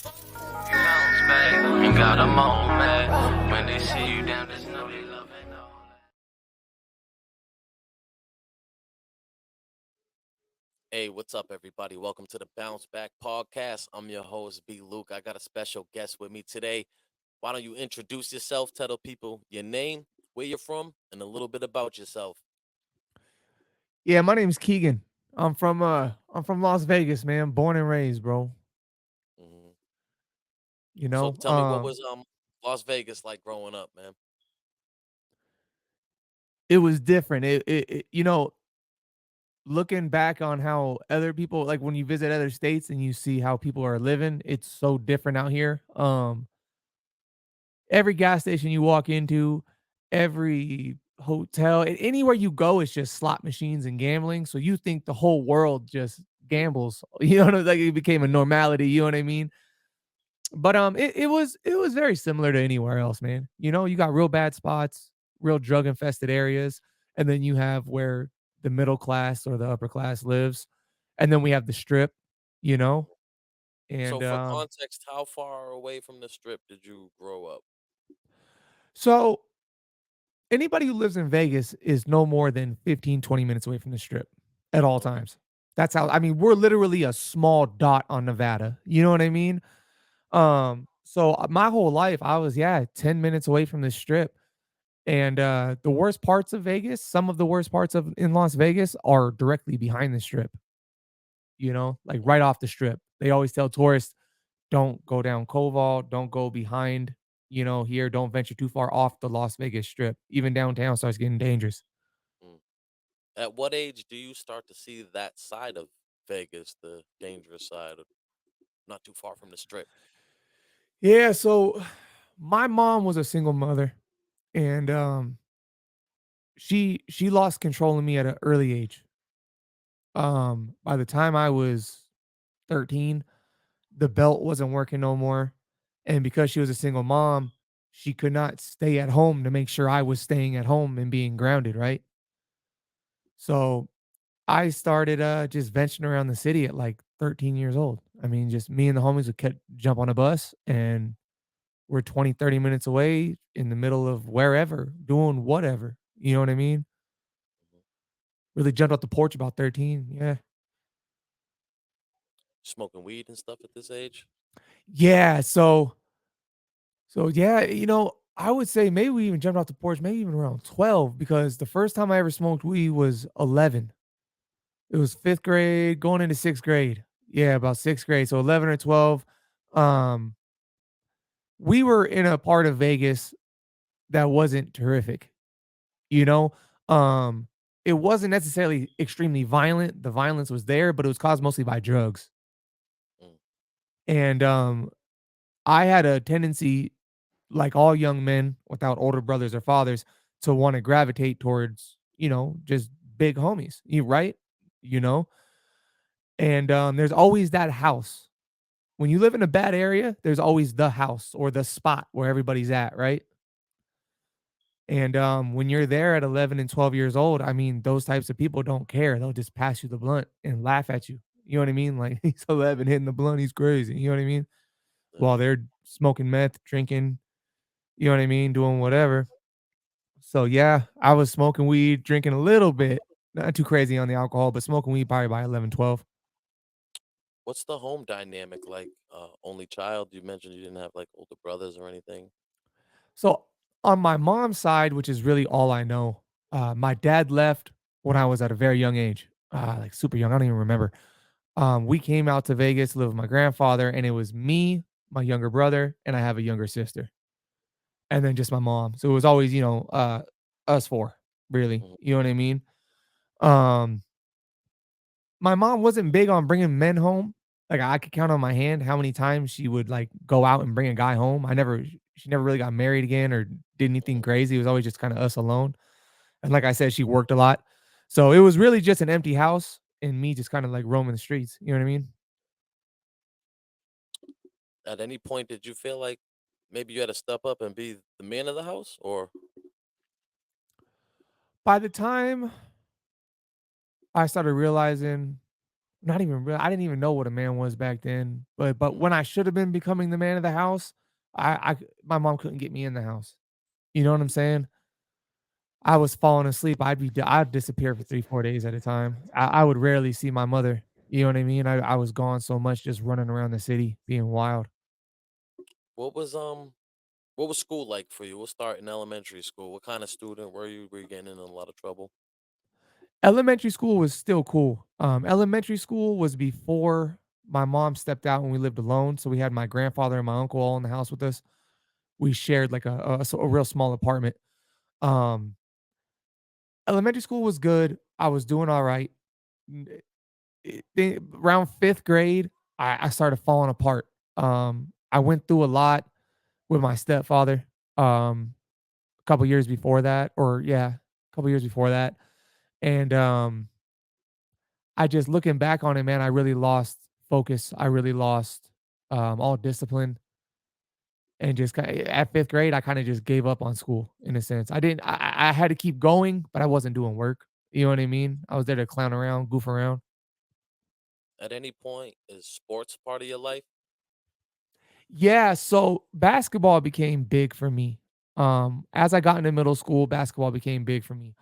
Bounce back, ain't got a moment. When they see you down, just know they love it all. Hey, what's up, everybody? Welcome to the Bounce Back Podcast. I'm your host, B. Luke. I got a special guest with me today. Why don't you introduce yourself? Tell the people your name, where you're from, and a little bit about yourself. Yeah, my name's Keegan. I'm from Las Vegas, man. Born and raised, bro. hmm You So know, tell me, what was Las Vegas like growing up, man? it was different. Looking back on how other people like when you visit other states and you see how people are living, it's so different out here. Every gas station you walk into, every hotel, anywhere you go, it's just slot machines and gambling. So you think the whole world just gambles. You know, like it became a normality. You know what I mean? But it was very similar to anywhere else, man. You know, you got real bad spots, real drug infested areas, and then you have where the middle class or the upper class lives, and then we have the strip, you know. So And for context, how far away from the strip did you grow up? so anybody who lives in Vegas is no more than 15, 20 minutes away from the strip at all Okay. times. That's how I mean, we're literally a small dot on Nevada. You know what I mean? So my whole life I was 10 minutes away from the strip. And the worst parts of Vegas, some of the worst parts of in Las Vegas are directly behind the strip, you know, like right off the strip. They always tell tourists, don't go down Koval, don't go behind, you know, here, don't venture too far off the Las Vegas strip. Even downtown starts getting dangerous. Mm. At what age do you start to see that side of Vegas, the dangerous side, of not too far from the strip? Yeah, so my mom was a single mother and she lost control of me at an early age. By the time I was 13, the belt wasn't working no more. And because she was a single mom, she could not stay at home to make sure I was staying at home and being grounded, right? So I started just venturing around the city at like 13 years old. I mean, just me and the homies would jump on a bus and we're 20, 30 minutes away in the middle of wherever, doing whatever. You know what I mean? Mhm. Really jumped off the porch about 13. Yeah. Smoking weed and stuff at this age? Yeah. So yeah, you know, I would say maybe we even jumped off the porch, maybe even around 12, because the first time I ever smoked weed was 11. It was fifth grade going into sixth grade. Yeah, about sixth grade. So 11 or 12. Um, we were in a part of Vegas that wasn't terrific, you know? Um, it wasn't necessarily extremely violent. The violence was there, but it was caused mostly by drugs. Mm. And I had a tendency, like all young men without older brothers or fathers, to want to gravitate towards, you know, just big homies. You right? You know? And there's always that house. When you live in a bad area, there's always the house or the spot where everybody's at, right? And when you're there at 11 and 12 years old, I mean, those types of people don't care. They'll just pass you the blunt and laugh at you. You know what I mean? Like he's 11 hitting the blunt, he's crazy. You know what I mean? Yeah. While they're smoking meth, drinking, you know what I mean, doing whatever. So yeah, I was smoking weed, drinking a little bit, not too crazy on the alcohol, but smoking weed probably by 11, 12. What's the home dynamic like? Only child? You mentioned you didn't have like older brothers or anything. So on my mom's side, which is really all I know, my dad left when I was at a very young age, like super young. I don't even remember. We came out to Vegas to live with my grandfather, and it was me, my younger brother, and I have a younger sister, and then just my mom. So it was always, you know, us four, really. Mhm. You know what I mean? Um, my mom wasn't big on bringing men home. Like I could count on my hand how many times she would like go out and bring a guy home. She never really got married again or did anything crazy. It was always just kind of us alone. And like I said, she worked a lot. So it was really just an empty house and me just kind of like roaming the streets. You know what I mean? At any point, did you feel like maybe you had to step up and be the man of the house, or By the time I started realizing not even real I didn't even know what a man was back then, but Mm. when I should have been becoming the man of the house, my mom couldn't get me in the house. You know what I'm saying? I was falling asleep. I'd disappear for 3, 4 days at a time. I would rarely see my mother. You know what I mean? I was gone so much just running around the city being wild. What was what was school like for you? We'll start in elementary school. What kind of student were you? Were you getting in a lot of trouble? Elementary school was still cool. Elementary school was before my mom stepped out when we lived alone, so we had my grandfather and my uncle all in the house with us. We shared like a real small apartment. Um, Elementary school was good. I was doing all right. N Around 5th grade, I started falling apart. I went through a lot with my stepfather, a couple years before that, or yeah, a couple years before that, and, I just looking back on it, man, I really lost focus. I really lost, all discipline, and just ki at 5th grade, I kinda just gave up on school in a sense. I didn't I had to keep going, but I wasn't doing work. You know what I mean? I was there to clown around, goof around. At any point, is sports part of your life? Yeah, so basketball became big for me. As I got into middle school, basketball became big for me.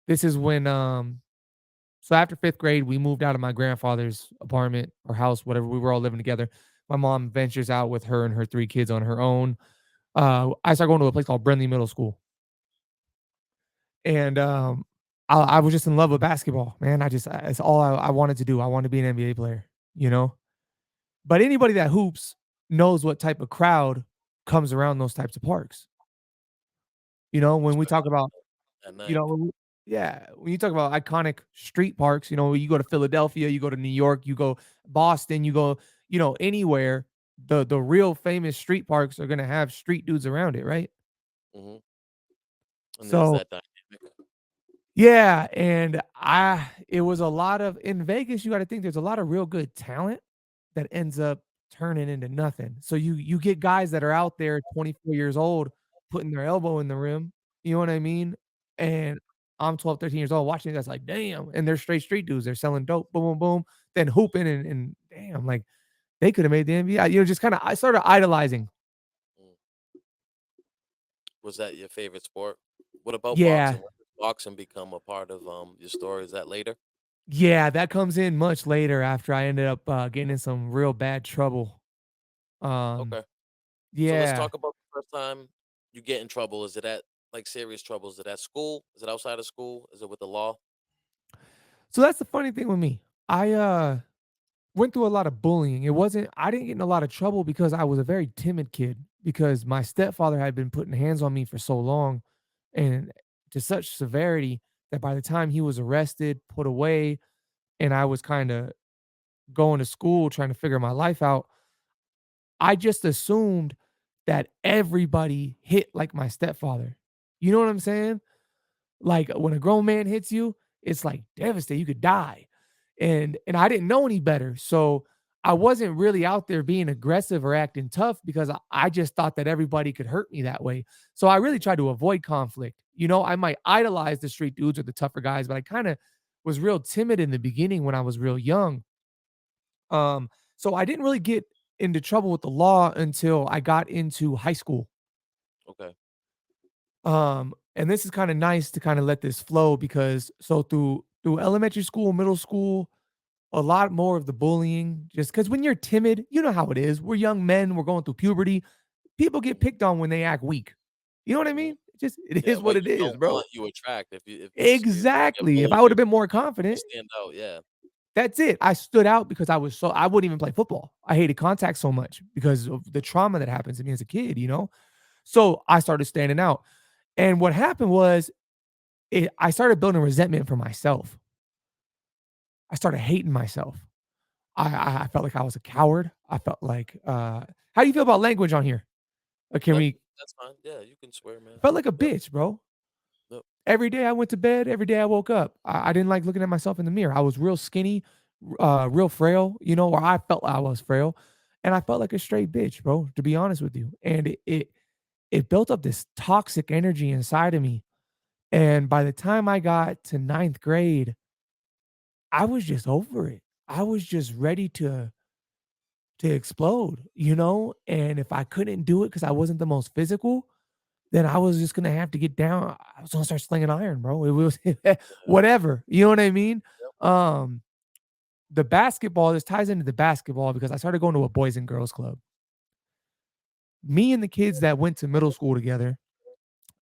This is when so after 5th grade, we moved out of my grandfather's apartment or house, whatever. We were all living together. My mom ventures out with her and her 3 kids on her own. I started going to a place called Brindley Middle School, and I was just in love with basketball, man. It's all I wanted to do. I wanted to be an NBA player, you know. But anybody that hoops knows what type of crowd comes around those types of parks. You know, when we talk Especially about, at you night. know, yeah, when you talk about iconic street parks, you know, you go to Philadelphia, you go to New York, you go Boston, you go, anywhere, the real famous street parks are gonna have street dudes around it, right? Hmm. And there's So that dynamic. yeah, and it was a lot of in Vegas, you gotta think there's a lot of real good talent that ends up turning into nothing. So you get guys that are out there 24 years old putting their elbow in the rim, you know what I mean? And I'm 12, 13 years old watching that's like, "Damn," and they're straight street dudes, they're selling dope, boom, boom, boom, then hooping and damn, like, they coulda made the NBA. Just kinda I started idolizing. Mm. Was that your favorite sport? What about Yeah. boxing? When did boxing become a part of your story? Is that later? Yeah, that comes in much later after I ended up, getting in some real bad trouble. Um, Okay. So let's yeah. talk about the first time you get in trouble. Is it at like serious trouble? Is it at school? Is it outside of school? Is it with the law? So that's the funny thing with me. I went through a lot of bullying. I didn't get in a lot of trouble because I was a very timid kid because my stepfather had been putting hands on me for so long and to such severity that by the time he was arrested, put away, and I was kinda going to school trying to figure my life out, I just assumed that everybody hit like my stepfather. You know what I'm saying? Like, when a grown man hits you, it's, like, devastating, you could die, and I didn't know any better, so I wasn't really out there being aggressive or acting tough because I just thought that everybody could hurt me that way, so I really tried to avoid conflict, you know, I might idolize the street dudes or the tougher guys, but I kinda was real timid in the beginning when I was real young, so I didn't really get into trouble with the law until I got into high school. Okay. And this is kinda nice to kinda let this flow because so through elementary school, middle school, a lot more of the bullying just because when you're timid, you know how it is. We're young men, we're going through puberty. People get Hmm. picked on when they act weak. You know what I Hmm. mean? It Yeah. is what What it you is, don't bro. want, you attract. If you get Exactly. If I bullied, would've been more you confident, stand out. Yeah. that's it. I stood out because I wouldn't even play football. I hated contact so much because of the trauma that happens to me as a kid, you know? So I started standing out. And what happened was I started building resentment for myself. I started hating myself. I felt like I was a coward. I felt like, how do you feel about language on here? Can That we that's fine. Yeah, you can swear, man. I felt like a Yep. bitch, bro. Yep. Every day I went to bed, every day I woke up. I didn't like looking at myself in the mirror. I was real skinny, real frail, you know, or I felt I was frail, and I felt like a straight bitch, bro, to be honest with you. And it built up this toxic energy inside of me. And by the time I got to ninth grade, I was just over it. I was just ready to explode, you know? And if I couldn't do it because I wasn't the most physical, then I was just gonna have to get down. I was gonna start slinging iron, bro. It was Yeah. whatever. You know what I mean? Yep. Um, the basketball, this ties into the basketball because I started going to a boys and girls club. Me and the kids that went to middle school together,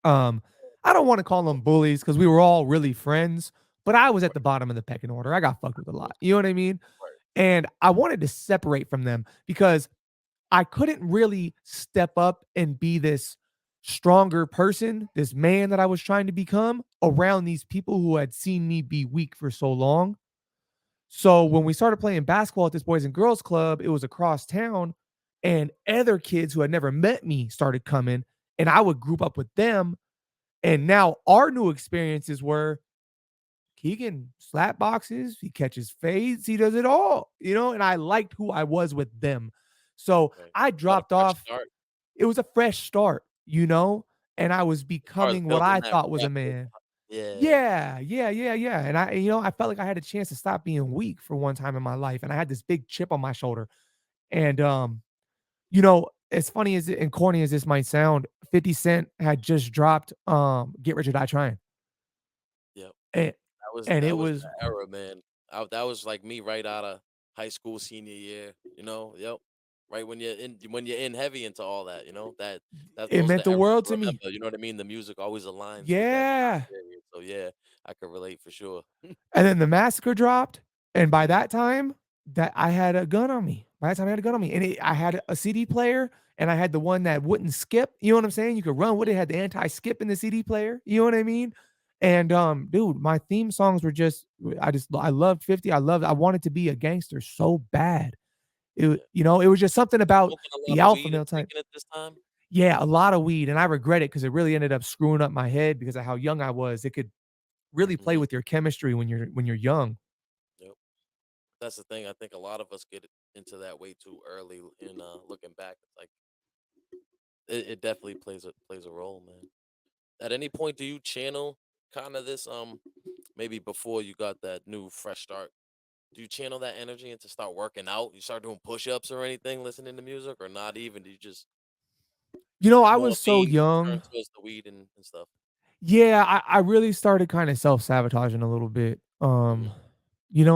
um, I don't want to call them bullies because we were all really friends, but I was at the bottom of the pecking order. I got fucked with a lot. You know what I mean? Right. And I wanted to separate from them because I couldn't really step up and be this stronger person, this man that I was trying to become around these people who had seen me be weak for so long. So when we started playing basketball at this boys and girls club, it was across town, and other kids who had never met me started coming, and I would group up with them. And now our new experiences were Keegan slap boxes, he catches fades, he does it all, you know, and I liked who I was with them. So Right. I Got a dropped fresh off. start It was a fresh start, you know, and I was as far as becoming what building I that thought was a rapport. man. Yeah. Yeah, yeah, yeah, yeah, and I felt like I had a chance to stop being weak for one time in my life, and I had this big chip on my shoulder, and, as funny as it and corny as this might sound, 50 Cent had just dropped, Get Rich or Die Trying, Yep. and That it was was the era, man. That was like me right out of high school senior year, you know? Yep. Right when you're in heavy into all that, you know? That it those are meant the the eras world to to me. remember, you know what I mean? The music always aligns with that time Yeah. period. So yeah, I could relate for sure. And then the massacre dropped, and by that time, that I had a gun on me. By that time, I had a gun on me, and I had a CD player, and I had the one that wouldn't skip. You know what I'm saying? You could run with it. Had the anti-skip in the CD player. You know what I mean? And dude, my theme songs were just. I loved 50. I wanted to be a gangster so bad. Yeah. It was just something about Smoking a lot the of alpha weed and male type. drinking at this time? Yeah, a lot of weed, and I regret it because it really ended up screwing up my head because of how young I was. It could really play Mhm. with your chemistry when you're young. Yep. That's the thing. I think a lot of us get into that way too early in looking back. It's like it definitely plays a role, man. At any point do you channel kind of this maybe before you got that new fresh start, do you channel that energy into start working out? You start doing push-ups or anything listening to music, or not even? Do you just I more was so being turned young. towards the weed and stuff? Yeah, I really started kinda self-sabotaging a little bit. Hmm.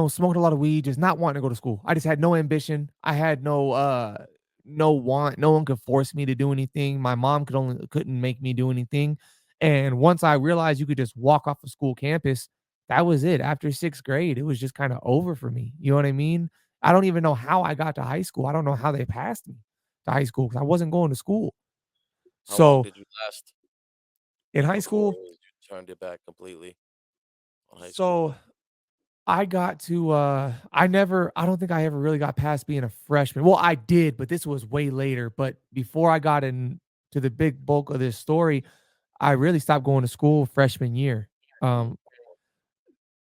Smoked a lot of weed, just not wanting to go to school. I just had no ambition. I had no want. No one could force me to do anything. My mom couldn't make me do anything. And once I realized you could just walk off a school campus, that was it. After 6th grade, it was just kinda over for me. You know what I mean? I don't even know how I got to high school. I don't know how they passed me to high school because I wasn't going to school. How long So, did you last in high before school you turned it back completely on high school? so I got to I don't think I ever really got past being a freshman. Well, I did, but this was way later. But before I got into the big bulk of this story, I really stopped going to school freshman year. Mm. Um,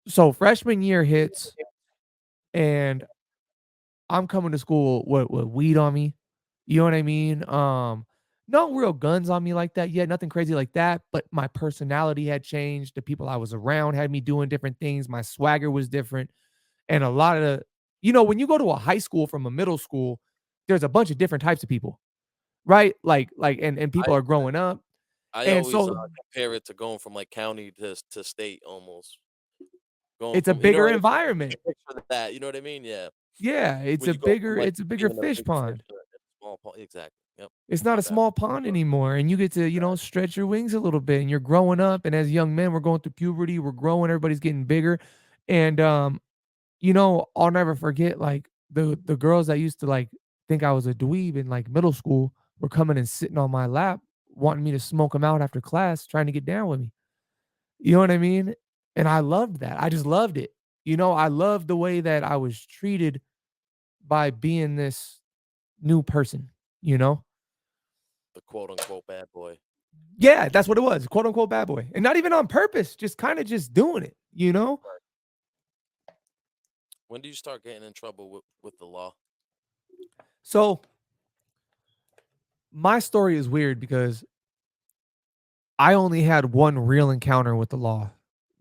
so freshman year hits and I'm coming to school with weed on me. You know what I mean? No real guns on me like that yet, nothing crazy like that. But my personality had changed. The people I was around had me doing different things. My swagger was different. And a lot of when you go to a high school from a middle school, there's a bunch of different types of people, right? And I people are growing up. I And always so compare it to going from like county to state almost. Going it's a from, you know, bigger if you environment. can picture that, you know what I mean? Yeah. Yeah, When you go from like it's a bigger being a fish big fish pond. to a small pond. Exactly. Yep. It's not My a bad. small pond anymore. And you get to, stretch your wings a little bit and you're growing up. And as young men, we're going through puberty, we're growing, everybody's getting bigger. And I'll never forget like the girls that used to like think I was a dweeb in like middle school were coming and sitting on my lap, wanting me to smoke them out after class, trying to get down with me. You know what I mean? And I loved that. I just loved it. I loved the way that I was treated by being this new person, you know? The quote unquote bad boy. Yeah, that's what it was, quote unquote bad boy. And not even on purpose, just kind of just doing it, you know? Right. When do you start getting in trouble with the law? So my story is weird because I only had one real encounter with the law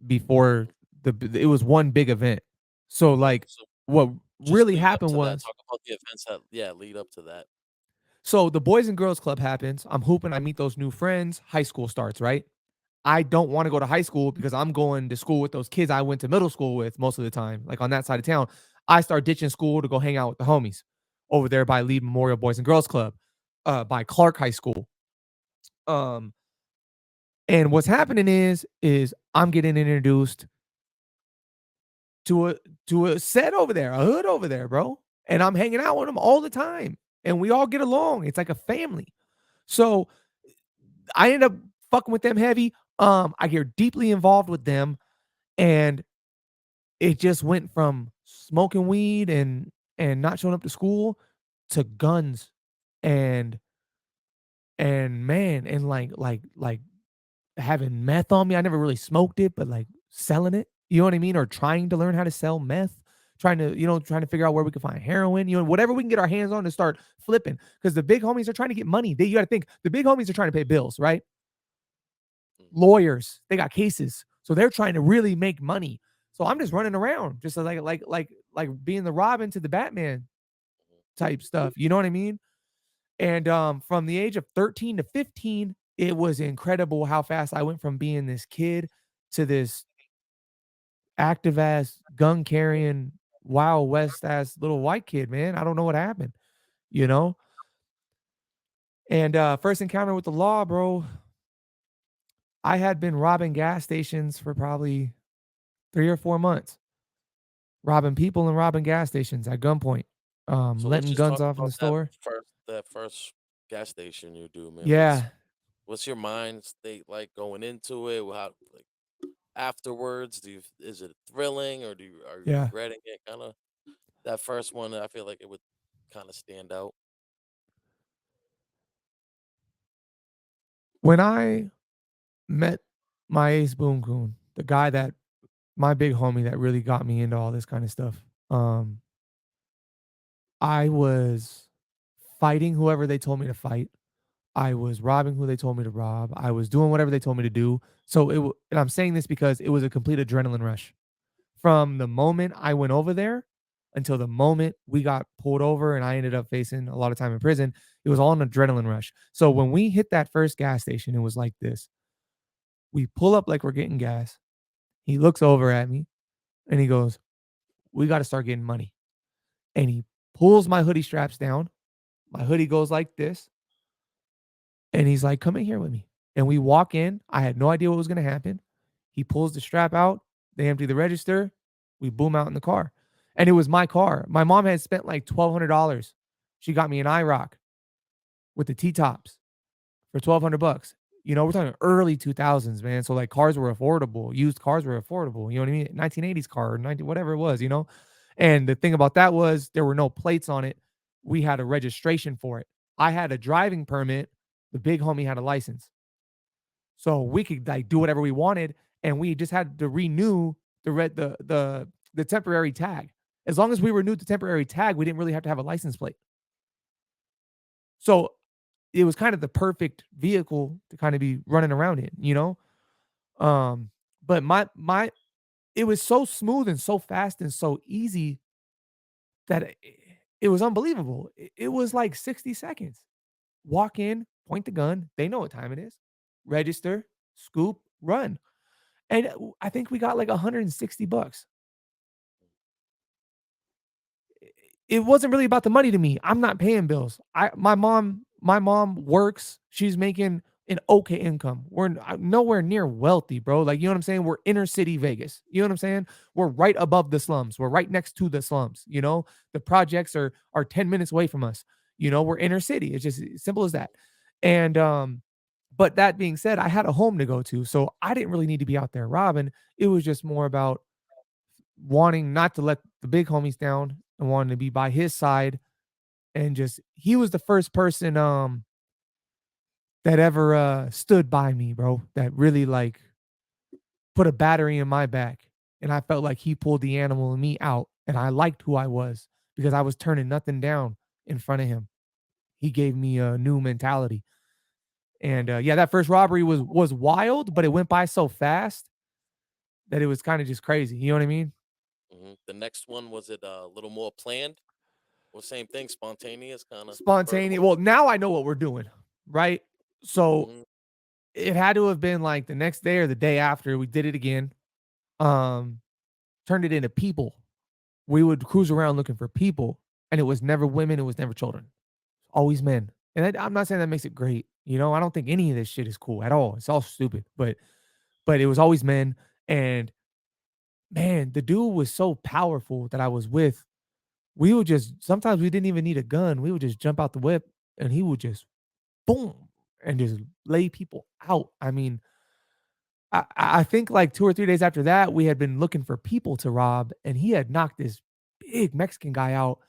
before it was one big event. So like So what Just really lead up happened to that. was, Talk about the events that, yeah, lead up to that. so the Boys and Girls Club happens. I'm hooping. I meet those new friends. High school starts, right? I don't want to go to high school because I'm going to school with those kids I went to middle school with most of the time, like on that side of town. I start ditching school to go hang out with the homies over there by Lee Memorial Boys and Girls Club, by Clark High School. Um, and what's happening is I'm getting introduced to a to a set over there, a hood over there, bro. And I'm hanging out with them all the time. And we all get along. It's like a family. So I end up fucking with them heavy. I get deeply involved with them. And it just went from smoking weed and not showing up to school to guns and man, and like having meth on me. I never really smoked it, but like selling it, you know what I mean? Or trying to learn how to sell meth, trying to figure out where we can find heroin, whatever we can get our hands on to start flipping. Because the big homies are trying to get money. You got to think the big homies are trying to pay bills, right? Mhm. Lawyers, they got cases, so they're trying to really make money. So I'm just running around, just like being the Robin to the Batman type stuff. You know what I mean? And from the age of 13 to 15, it was incredible how fast I went from being this kid to this active ass, gun carrying, Wild West ass little white kid, man. I don't know what happened, you know? And first encounter with the law, bro, I had been robbing gas stations for probably 3 or 4 months, robbing people and robbing gas stations at gunpoint, So let's letting just guns talk off in about the store. that first gas station you do, man. Yeah, What's your mind state like going into it? How, like, afterwards? Is it thrilling, or are you yeah. regretting it? Kind of that first one. I feel like it would kind of stand out. When I met my ace boom coon, the guy that my big homie that really got me into all this kind of stuff. I was fighting whoever they told me to fight. I was robbing who they told me to rob. I was doing whatever they told me to do. So and I'm saying this because it was a complete adrenaline rush. From the moment I went over there until the moment we got pulled over and I ended up facing a lot of time in prison, it was all an adrenaline rush. So when we hit that first gas station, it was like this. We pull up like we're getting gas. He looks over at me and he goes, "We got to start getting money." And he pulls my hoodie straps down. My hoodie goes like this. And he's like, "Come in here with me." And we walk in. I had no idea what was going to happen. He pulls the strap out. They empty the register. We boom out in the car. And it was my car. My mom had spent like $1,200. She got me an IROC with the T tops for 1,200 bucks. We're talking early 2000s, man. So like cars were affordable. Used cars were affordable. You know what I mean? 1980s car, 90, whatever it was. And the thing about that was there were no plates on it. We had a registration for it. I had a driving permit. The big homie had a license. So we could like do whatever we wanted. And we just had to renew the temporary tag. As long as we renewed the temporary tag, we didn't really have to have a license plate. So it was kind of the perfect vehicle to kind of be running around in. Um, but my it was so smooth and so fast and so easy that it was unbelievable. It was like 60 seconds. Walk in, point the gun. They know what time it is. Register, scoop, run. And I think we got like $160. It wasn't really about the money to me. I'm not paying bills. My mom works. She's making an okay income. We're nowhere near wealthy, bro. Like, you know what I'm saying? We're inner city Vegas. You know what I'm saying? We're right above the slums. We're right next to the slums. The projects are 10 minutes away from us. We're inner city. It's just as simple as that. And but that being said, I had a home to go to. So I didn't really need to be out there robbing. It was just more about wanting not to let the big homies down and wanting to be by his side. And just he was the first person that ever stood by me, bro, that really like put a battery in my back. And I felt like he pulled the animal in me out. And I liked who I was because I was turning nothing down in front of him. He gave me a new mentality. And yeah, that first robbery was wild, but it went by so fast that it was kind of just crazy. You know what I mean? The next one, was it a little more planned or same thing, spontaneous, kind of spur of the Spontaneous. moment? Well, now I know what we're doing, right? So Hmm. it had to have been like the next day or the day after we did it again. Um, Turned it into people. We would cruise around looking for people, and it was never women, it was never children, always men. And I'm not saying that makes it great. I don't think any of this shit is cool at all. It's all stupid. But it was always men. And man, the dude was so powerful that I was with. We would just sometimes we didn't even need a gun. We would just jump out the whip and he would just boom and just lay people out. I mean, I think like 2 or 3 days after that, we had been looking for people to rob, and he had knocked this big Mexican guy out.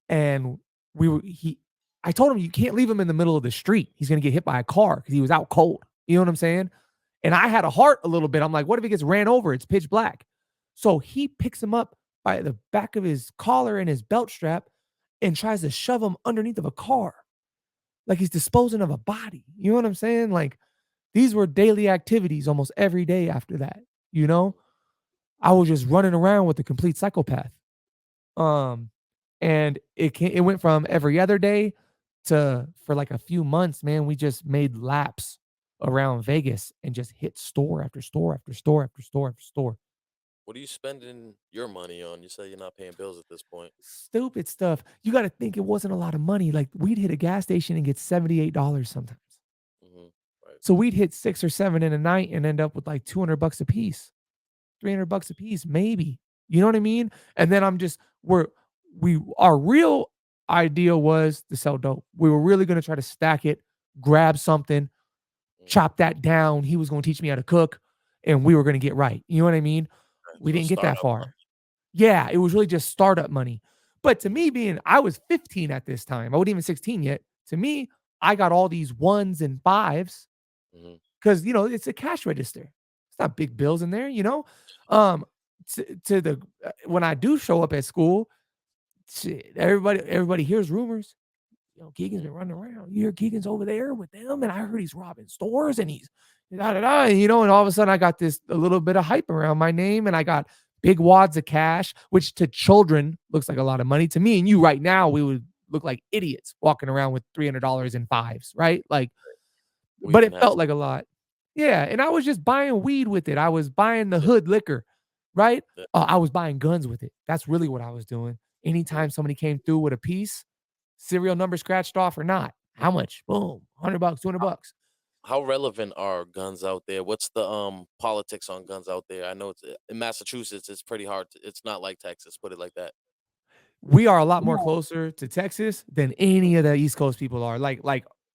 And we were he I told him you can't leave him in the middle of the street. He's gonna get hit by a car because he was out cold. You know what I'm saying? And I had a heart a little bit. I'm like, what if he gets ran over? It's pitch black. So he picks him up by the back of his collar and his belt strap and tries to shove him underneath of a car, like he's disposing of a body. You know what I'm saying? Like these were daily activities almost every day after that. You know, I was just running around with a complete psychopath. Um, and it went from every other day to for like a few months, man, we just made laps around Vegas and just hit store after store after store after store after store. What are you spending your money on? You say you're not paying bills at this point. Stupid stuff. You got to think it wasn't a lot of money. Like we'd hit a gas station and get $78 sometimes. Hmm. Right. So we'd hit 6 or 7 in a night and end up with like $200 a piece. $300 a piece, maybe. You know what I mean? And then our real idea was to sell dope. We were really going to try to stack it, grab something, Hmm. chop that down. He was going to teach me how to cook, and we were going to get right. You know what I mean? Right. We So didn't get that startup far. money. Yeah, it was really just startup money. But to Hmm. me, I was 15 at this time, I wasn't even 16 yet. To me, I got all these ones and fives Hmm. because it's a cash register. It's not big bills in there. Um, to the when I do show up at school, shit, everybody hears rumors. Keegan's Hmm. been running around. You hear Keegan's over there with them, and I heard he's robbing stores, and he's da da da. And all of a sudden I got this a little bit of hype around my name, and I got big wads of cash, which to children looks like a lot of money. To me and you right now, we would look like idiots walking around with $300 in fives, right? Like, We but even it had felt some. like a lot. Yeah, and I was just buying weed with it. I was buying the Yeah. hood liquor, right? Yeah. I was buying guns with it. That's really what I was doing. Yeah. Anytime somebody came through with a piece, serial number scratched off or not, how much? Boom, $100, $200. How relevant are guns out there? What's the politics on guns out there? I know it's in Massachusetts. It's pretty hard. It's not like Texas. Put it like that. We are a lot more closer to Texas than any of the East Coast people are. Like,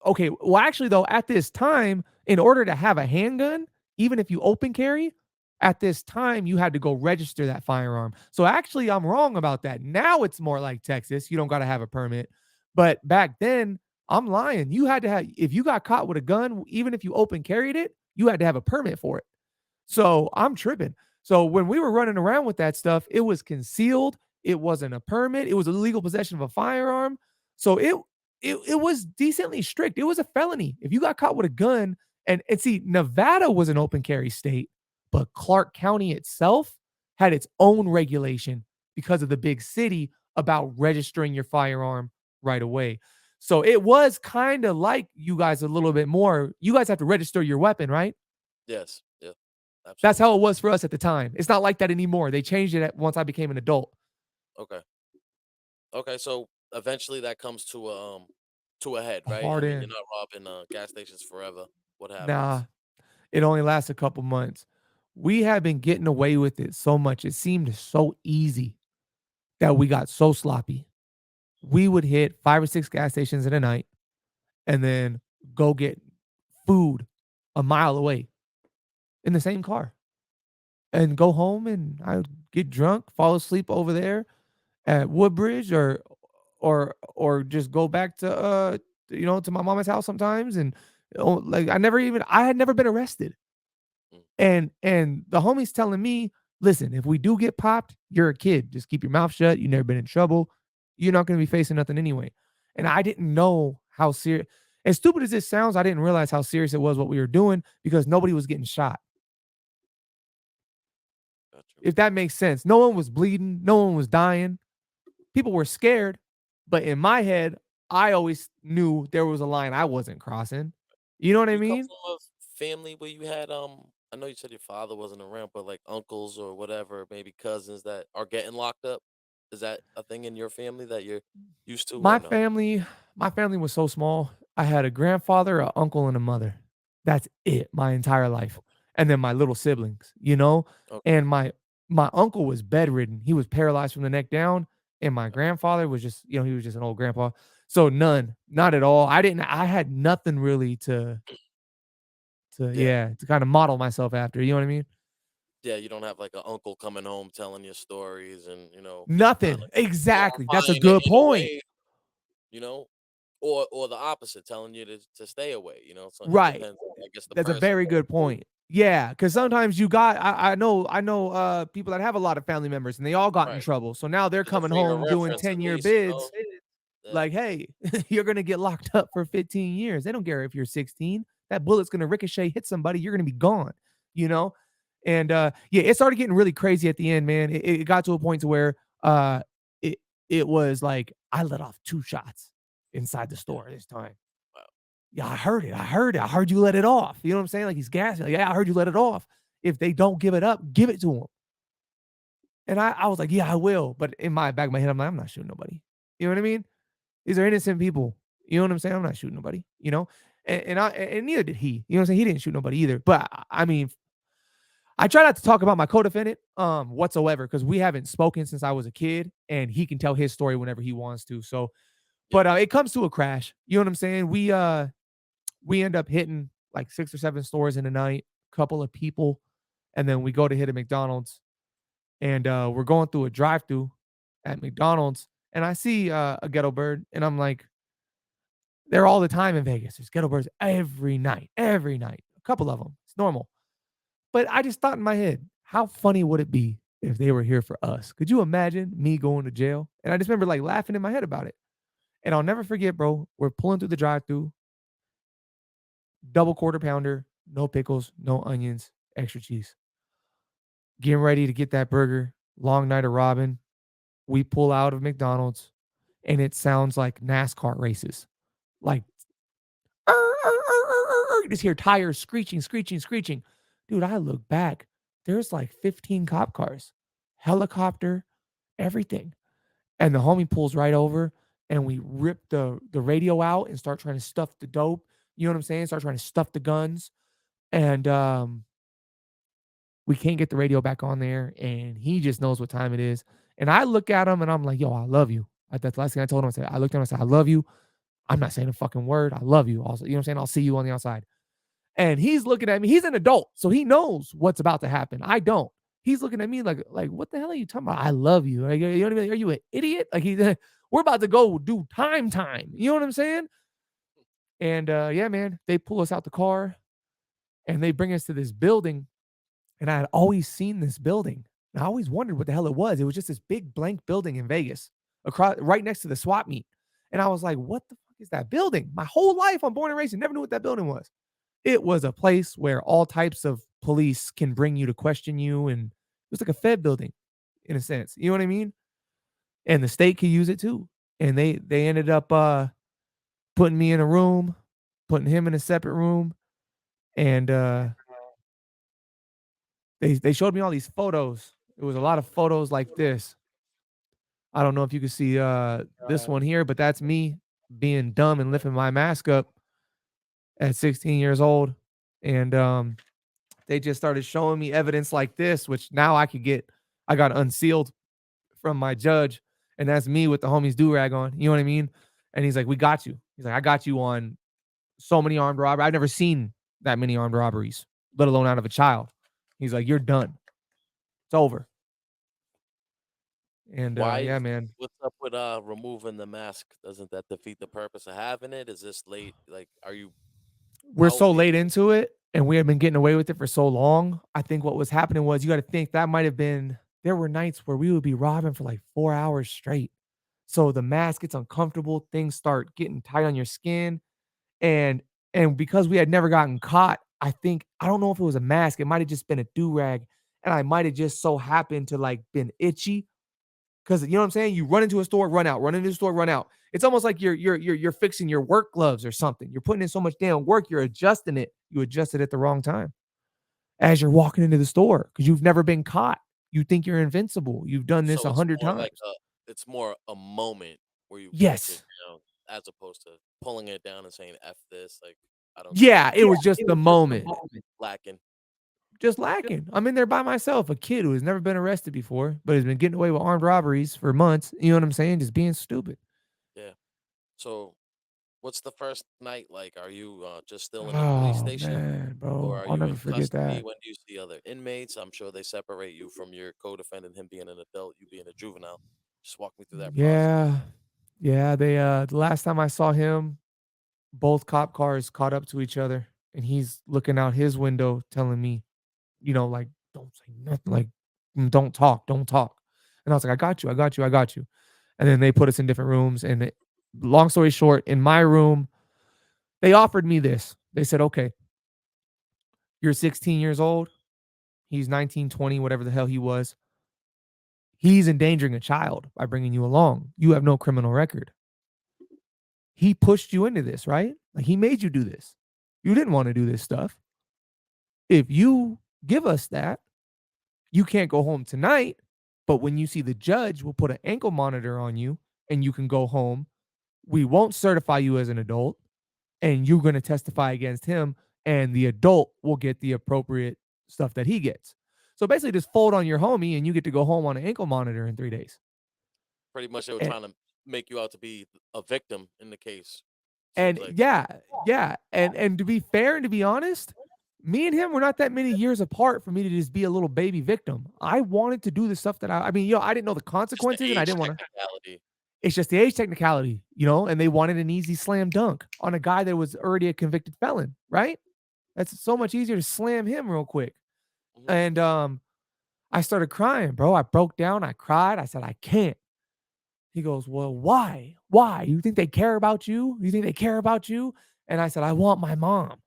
okay, well, actually, though, at this time, in order to have a handgun, even if you open carry, at this time, you had to go register that firearm. So actually, I'm wrong about that. Now it's more like Texas. You don't got to have a permit. But back then, I'm lying. You had to have, if you got caught with a gun, even if you open carried it, you had to have a permit for it. So I'm tripping. So when we were running around with that stuff, it was concealed. It wasn't a permit. It was illegal possession of a firearm. So it was decently strict. It was a felony if you got caught with a gun. And see, Nevada was an open carry state, but Clark County itself had its own regulation because of the big city about registering your firearm right away. So it was kind of like you guys a little bit more. You guys have to register your weapon, right? Yes. Yeah. That's Absolutely. how it was for us at the time. It's not like that anymore. They changed it once I became an adult. Okay. Okay. So eventually that comes to a head, A right? I hard mean, you're end. not robbing gas stations forever. What Nah, happens? it only lasts a couple months. We had been getting away with it so much. It seemed so easy that we got so sloppy. We would hit 5 or 6 gas stations in a night and then go get food a mile away in the same car and go home, and I would get drunk, fall asleep over there at Woodbridge, or just go back to to my mama's house sometimes. And like I had never been arrested. Mm. And the homie's telling me, listen, if we do get popped, you're a kid. Just keep your mouth shut. You never been in trouble. You're not gonna be facing nothing anyway. And I didn't know how serious, as stupid as this sounds, I didn't realize how serious it was what we were doing because nobody was getting shot. Gotcha. if that makes sense. No one was bleeding, no one was dying. People were scared, but in my head, I always knew there was a line I wasn't crossing. You know what Do I you come mean? from a family where you had I know you said your father wasn't around, but like uncles or whatever, maybe cousins that are getting locked up? Is that a thing in your family that you're used to or My no? family my family was so small. I had a grandfather, a uncle, and a mother. That's it, my entire life. And then my little siblings, you know? Okay. And my uncle was bedridden. He was paralyzed from the neck down, and my grandfather was just, he was just an old grandpa. So none, not at all. I had nothing really to Yeah. yeah, to kind of model myself after, you know what I mean? Yeah, you don't have like an uncle coming home telling you stories and, kind Nothing. of Exactly. That's a glorifying it good in a point. way, you know, or the opposite, telling you to stay away, So it Right. depends, I guess, the That's a person. very good point. Yeah, because sometimes you got I know people that have a lot of family members and they all got in Right. trouble. So now they're There's a coming frame of home doing reference at 10-year least, bids Yeah. like, hey, you're gonna get locked up for 15 years. They don't care if you're 16. That bullet's gonna ricochet, hit somebody, you're gonna be gone, you know? And yeah, it started getting really crazy at the end, man. It got to a point to where it it was like I let off 2 shots inside the Yeah. store this time. Wow. Yeah, I heard it. I heard it. I heard you let it off. You know what I'm saying? Like he's gassing. Like, yeah, I heard you let it off. If they don't give it up, give it to him. And I was like, yeah, I will. But in my back of my head, I'm like, I'm not shooting nobody. You know what I mean? These are innocent people. You know what I'm saying? I'm not shooting nobody. And neither did he. You know what I'm saying? He didn't shoot nobody either. But I mean, I try not to talk about my co-defendant whatsoever because we haven't spoken since I was a kid, and he can tell his story whenever he wants to. So, Yeah. but it comes to a crash. You know what I'm saying? We end up hitting like 6 or 7 stores in a night, couple of people, and then we go to hit a McDonald's, and we're going through a drive-through at McDonald's, and I see a ghetto bird, and I'm like, they're all the time in Vegas. There's ghetto birds every night, a couple of them. It's normal. But I just thought in my head, how funny would it be if they were here for us? Could you imagine me going to jail? And I just remember like laughing in my head about it. And I'll never forget, bro. We're pulling through the drive-through, double quarter pounder, no pickles, no onions, extra cheese. Getting ready to get that burger. Long night of robbing. We pull out of McDonald's, and it sounds like NASCAR races. Like, you just hear tires screeching, screeching, screeching. Dude, I look back. There's like 15 cop cars, helicopter, everything. And the homie pulls right over, and we rip the radio out and start trying to stuff the dope. You know what I'm saying? Start trying to stuff the guns. And we can't get the radio back on there, and he just knows what time it is. And I look at him and I'm like, yo, I love you. That's the last thing I told him. I looked at him and I said, I love you. I'm not saying a fucking word. I love you. Also, you know what I'm saying? I'll see you on the outside. And he's looking at me. He's an adult, so he knows what's about to happen. I don't. He's looking at me like, what the hell are you talking about? I love you. Like, you know what I mean? Are you an idiot? Like we're about to go do time. You know what I'm saying? And yeah, man, they pull us out the car and they bring us to this building. And I had always seen this building. And I always wondered what the hell it was. It was just this big blank building in Vegas, across right next to the swap meet. And I was like, what the fuck is that building? My whole life, I'm born and raised and never knew what that building was. It was a place where all types of police can bring you to question you. And it was like a Fed building in a sense. You know what I mean? And the state could use it too. And they ended up putting me in a room, putting him in a separate room. And they showed me all these photos. It was a lot of photos like this. I don't know if you can see this one here, but that's me being dumb and lifting my mask up at 16 years old. And they just started showing me evidence like this, which now I got unsealed from my judge. And that's me with the homie's do-rag on. You know what I mean? And he's like, we got you. He's like, I got you on so many armed robberies. I've never seen that many armed robberies, let alone out of a child. He's like, you're done. It's over. And Why yeah, is man. what's up with removing the mask? Doesn't that defeat the purpose of having it? Is this late? Like, are you We're out so maybe? late into it and we have been getting away with it for so long. I think what was happening was you got to think that might have been there were nights where we would be robbing for like 4 hours straight. So the mask gets uncomfortable, things start getting tight on your skin. And because we had never gotten caught, I don't know if it was a mask, it might have just been a do-rag. and I might have just so happened to like been itchy. Cause you know what I'm saying? You run into a store, run out, run into the store, run out. It's almost like you're fixing your work gloves or something. You're putting in so much damn work, you're adjusting it. You adjust it at the wrong time as you're walking into the store because you've never been caught. You think you're invincible. You've done this So a it's hundred more like times. it's more a moment where you push it Yes. down as opposed to pulling it down and saying "f this." Like I don't get it. Yeah, it was just the moment. Lacking. Just lacking. I'm in there by myself, a kid who has never been arrested before, but has been getting away with armed robberies for months. You know what I'm saying? Just being stupid. Yeah. So what's the first night like? Are you just still in the police Oh station, man, or bro. are I'll you never in forget custody? that. When do you see other inmates? I'm sure they separate you from your co-defendant, him being an adult, you being a juvenile. Just walk me through that process. Yeah. Yeah, they the last time I saw him, both cop cars caught up to each other and he's looking out his window telling me, like, don't say nothing, like, don't talk, don't talk. And I was like, I got you, I got you, I got you. And then they put us in different rooms. And long story short, in my room, they offered me this. They said, okay, you're 16 years old. He's 19, 20, whatever the hell he was. He's endangering a child by bringing you along. You have no criminal record. He pushed you into this, right? Like he made you do this. You didn't want to do this stuff. If you give us that, you can't go home tonight. But when you see the judge, we'll put an ankle monitor on you and you can go home. We won't certify you as an adult and you're going to testify against him and the adult will get the appropriate stuff that he gets. So basically just fold on your homie and you get to go home on an ankle monitor in 3 days. Pretty much, they were And, trying to make you out to be a victim in the case. Seems and like. yeah, yeah. And to be fair and to be honest, me and him were not that many years apart for me to just be a little baby victim. I wanted to do the stuff that I mean, I didn't know the Just the consequences and I age didn't want to. technicality. It's just the age technicality, and they wanted an easy slam dunk on a guy that was already a convicted felon, right? That's so much easier to slam him real quick. Mhm. And I started crying, bro. I broke down. I cried. I said, I can't. He goes, well, why? Why? You think they care about you? You think they care about you? And I said, I want my mom.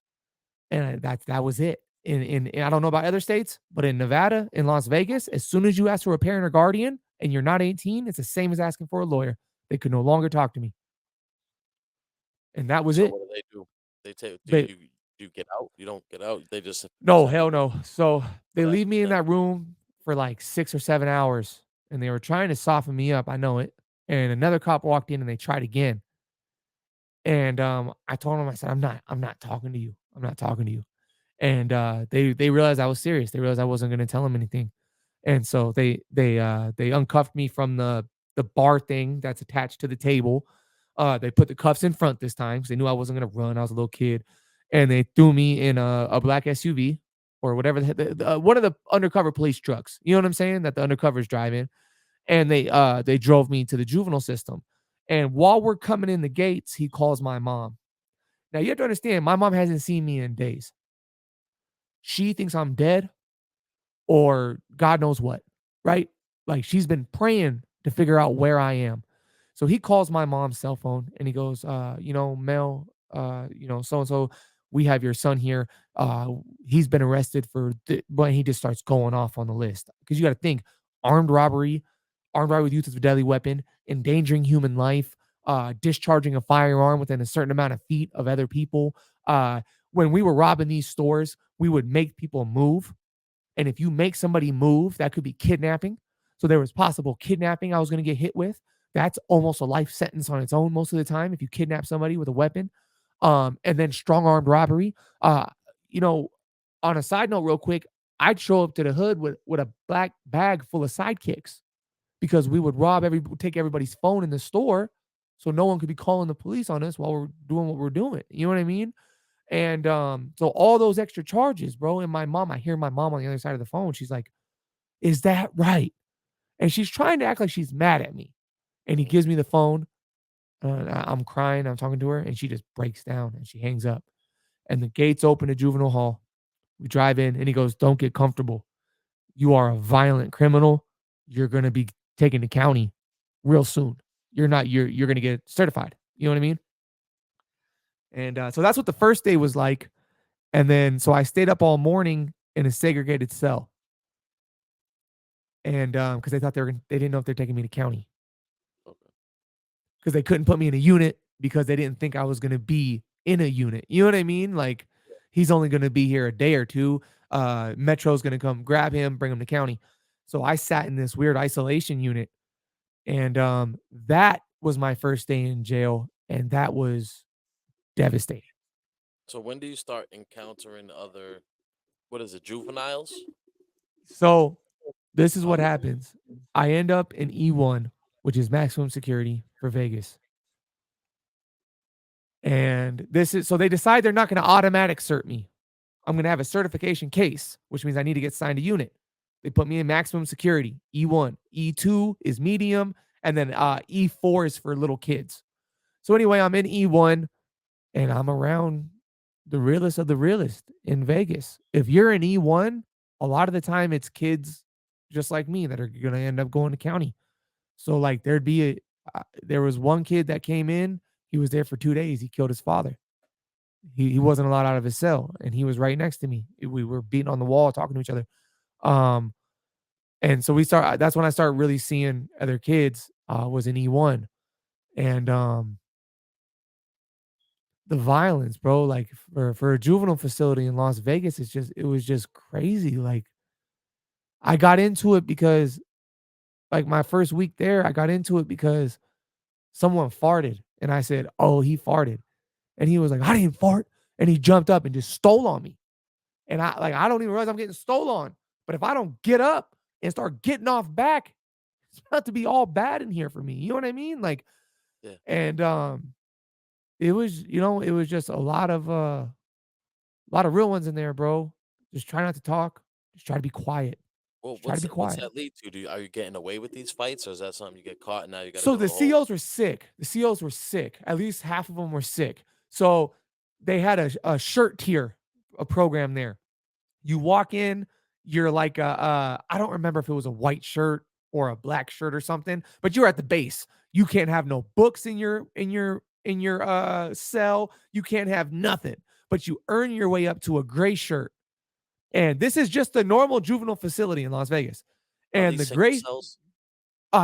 And that was it. In I don't know about other states, but in Nevada, in Las Vegas, as soon as you ask for a parent or guardian and you're not 18, it's the same as asking for a lawyer. They could no longer talk to me. And that was So it. what do? They take. Do They you get out? You don't get out. They just No, send hell you no. So they back leave me to in them. that room for like 6 or 7 hours, and they were trying to soften me up. I know it. And another cop walked in, and they tried again. And I told him, I said, I'm not talking to you. I'm not talking to you. And they realized I was serious. They realized I wasn't going to tell them anything. And so they uncuffed me from the bar thing that's attached to the table. They put the cuffs in front this time because they knew I wasn't gonna run. I was a little kid, and they threw me in a black SUV or whatever one of the undercover police trucks. You know what I'm saying? That the undercovers drive in, and they drove me to the juvenile system. And while we're coming in the gates, he calls my mom. Now you have to understand, my mom hasn't seen me in days. She thinks I'm dead or God knows what, right? Like she's been praying to figure out where I am. So he calls my mom's cell phone and he goes, Mel, so and so, we have your son here. He's been arrested but he just starts going off on the list. Because you got to think armed robbery with use of a deadly weapon, endangering human life, discharging a firearm within a certain amount of feet of other people. When we were robbing these stores, we would make people move, and if you make somebody move, that could be kidnapping. So there was possible kidnapping I was going to get hit with. That's almost a life sentence on its own most of the time if you kidnap somebody with a weapon. And then strong armed robbery. You know, on a side note, real quick, I'd show up to the hood with a black bag full of sidekicks because we would take everybody's phone in the store, so no one could be calling the police on us while we're doing what we're doing. You know what I mean? And so all those extra charges, bro. And I hear my mom on the other side of the phone. She's like, "Is that right?" And she's trying to act like she's mad at me. And he Mhm. gives me the phone. I'm crying. I'm talking to her, and she just breaks down and she hangs up. And the gates open to juvenile hall. We drive in, and he goes, "Don't get comfortable. You are a violent criminal. You're gonna be taken to county real soon. You're not. You're gonna get certified. You know what I mean?" And so that's what the first day was like. And then, so I stayed up all morning in a segregated cell. and because they thought they didn't know if they're taking me to county Okay. because they couldn't put me in a unit because they didn't think I was gonna be in a unit. You know what I mean? Like he's only gonna be here a day or two. Metro's gonna come grab him, bring him to county. So I sat in this weird isolation unit, and that was my first day in jail, and that was devastating. So when do you start encountering other, what is it, juveniles? So this is what Um, happens. I end up in E1, which is maximum security for Vegas. And this is so they decide they're not going to automatic cert me. I'm going to have a certification case, which means I need to get signed a unit. They put me in maximum security, E1. E2 is medium, and then E4 is for little kids. So anyway, I'm in E1 and I'm around the realest of the realest in Vegas. If you're in E1, a lot of the time it's kids just like me that are going to end up going to county. So like there was one kid that came in, he was there for 2 days, he killed his father. He wasn't allowed out of his cell and he was right next to me. We were beating on the wall talking to each other. Um and so that's when I started really seeing other kids was in E1 and the violence, bro, like for a juvenile facility in Las Vegas, it was just crazy. Like I got into it because like my first week there, I got into it because someone farted and I said, "Oh, he farted." And he was like, "I didn't fart." And he jumped up and just stole on me. And I don't even realize I'm getting stole on. But if I don't get up and start getting off back, it's about to be all bad in here for me. You know what I mean? Like, yeah. and it was, it was just a lot of real ones in there, bro. Just try not to talk. Just try to be quiet. Well, Just try to be what's quiet. that lead to? Are you getting away with these fights, or is that something you get caught and now you got to So go the to the hole? COs were sick. The COs were sick. At least half of them were sick. So they had a shirt tier, a program there. You walk in, you're like I don't remember if it was a white shirt or a black shirt or something, but you're at the base. You can't have no books in your cell. You can't have nothing. But you earn your way up to a gray shirt. And this is just a normal juvenile facility in Las Vegas. Are And these the single gray cells?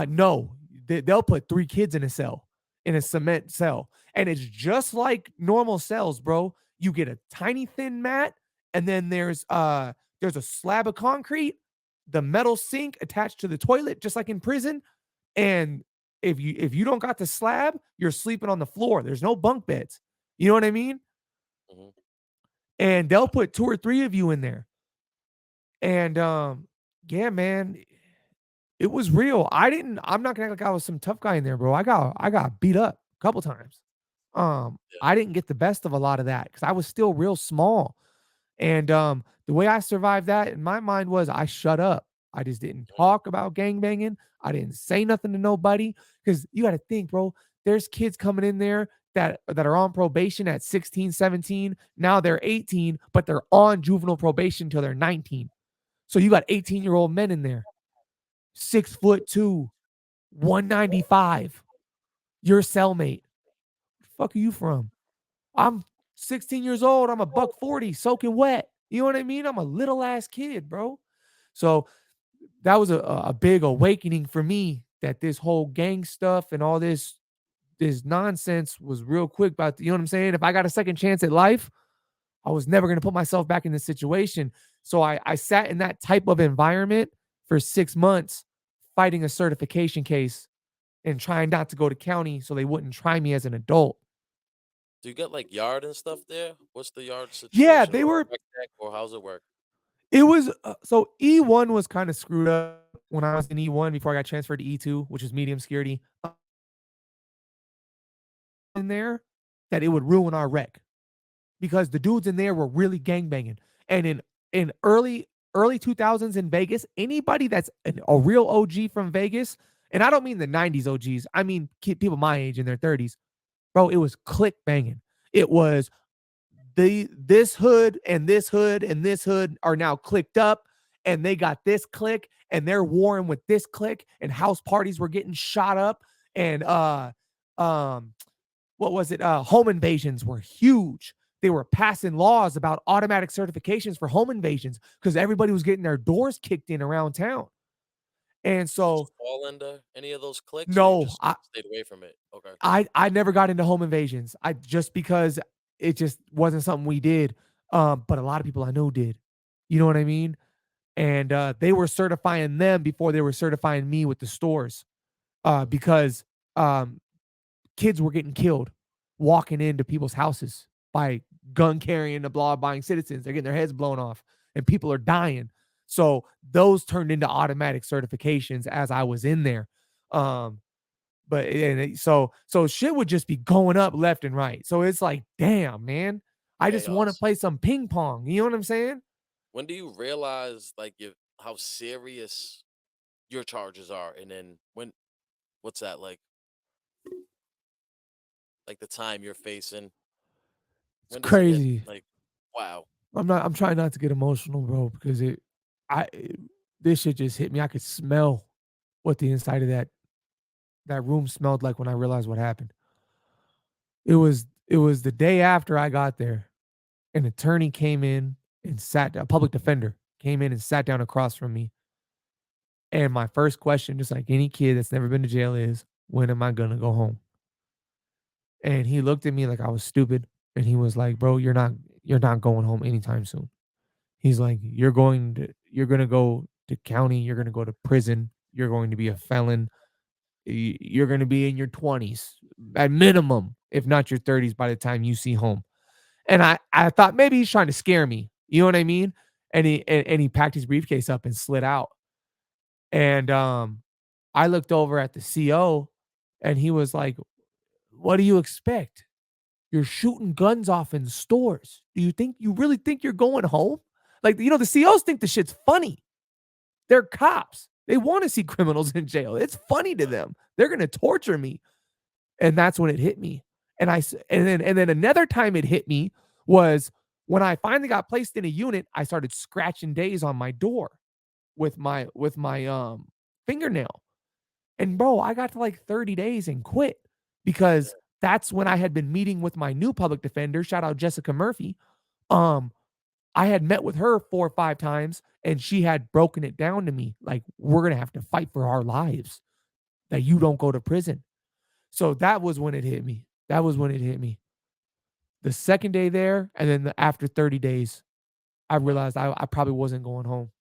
no, they'll put 3 kids in a cell, in a Okay. cement cell, and it's just like normal cells, bro. You get a tiny thin mat, and then there's a slab of concrete, the metal sink attached to the toilet, just like in prison. And if you don't got the slab, you're sleeping on the floor. There's no bunk beds. You know what I mean? Hmm. And they'll put 2 or 3 of you in there. And yeah, man, it was real. I'm not gonna act like I was some tough guy in there, bro. I got beat up a couple times. Yeah. I didn't get the best of a lot of that because I was still real small. And the way I survived that in my mind was I shut up. I just didn't Mhm. talk about gang banging. I didn't say nothing to nobody. Because you got to think, bro, there's kids coming in there that are on probation at 16, 17. Now they're 18, but they're on juvenile probation till they're 19. So you got 18-year-old men in there, 6'2", 195. Your cellmate. Where the fuck are you from? I'm 16 years old. I'm a buck 40, soaking wet. You know what I mean? I'm a little ass kid, bro. So that was a big awakening for me that this whole gang stuff and all this nonsense was real quick about, you know what I'm saying? If I got a second chance at life, I was never going to put myself back in this situation. So I sat in that type of environment for 6 months fighting a certification case and trying not to go to county so they wouldn't try me as an adult. Do you get like yard and stuff there? What's the yard Yeah, situation, they or were rec tech, or how's it work? it was so E1 was kind of screwed up when I was in E1 before I got transferred to E2, which is medium security. In there that it would ruin our rec because the dudes in there were really gangbanging. And in early 2000s in Vegas, anybody that's a real OG from Vegas, and I don't mean the 90s OGs, I mean people my age in their 30s, bro, it was click banging. It was this hood and this hood and this hood are now clicked up and they got this click and they're warring with this click and house parties were getting shot up and um what was it? Home invasions were huge. They were passing laws about automatic certifications for home invasions because everybody was getting their doors kicked in around town. And Did you so fall into any of those cliques, or you no, just I stayed away from it? Okay. I never got into home invasions. I just because it just wasn't something we did. But a lot of people I know did. You know what I mean? And they were certifying them before they were certifying me with the stores. Mm, Because um kids were getting killed walking into people's houses by gun carrying, the law abiding citizens. They're getting their heads blown off and people are dying. So those turned into automatic certifications as I was in there. Um, so shit would just be going up left and right. So it's like, damn, man, I just want to chaos. play some ping pong. You know what I'm saying? When do you realize like how serious your charges are, and then what's that like the time you're facing? It's When does it hit crazy. like, wow? I'm trying not to get emotional, bro, because this shit just hit me. I could smell what the inside of that room smelled like when I realized what happened. It was the day after I got there. An attorney came in and sat a public defender came in and sat down across from me. And my first question, just like any kid that's never been to jail, is when am I gonna go home? And he looked at me like I was stupid. And he was like, bro, you're not going home anytime soon. He's like, you're gonna go to county, you're gonna go to prison, you're going to be a felon, you're going to be in your 20s at minimum, if not your 30s by the time you see home. And I thought maybe he's trying to scare me. You know what I mean? And he packed his briefcase up and slid out. And I looked over at the CO and he was like, "What do you expect? You're shooting guns off in stores. Do you really think you're going home?" Like, the COs think the shit's funny. They're cops. They want to see criminals in jail. It's funny to them. They're going to torture me. And that's when it hit me. And then another time it hit me was when I finally got placed in a unit. I started scratching days on my door with my fingernail. And bro, I got to like 30 days and quit because that's when I had been meeting with my new public defender. Shout out Jessica Murphy. Um, I had met with her 4 or 5 times and she had broken it down to me like, we're gonna have to fight for our lives that you don't go to prison. So that was when it hit me. That was when it hit me. The second day there, and then after 30 days, I Wow. realized I probably wasn't going home.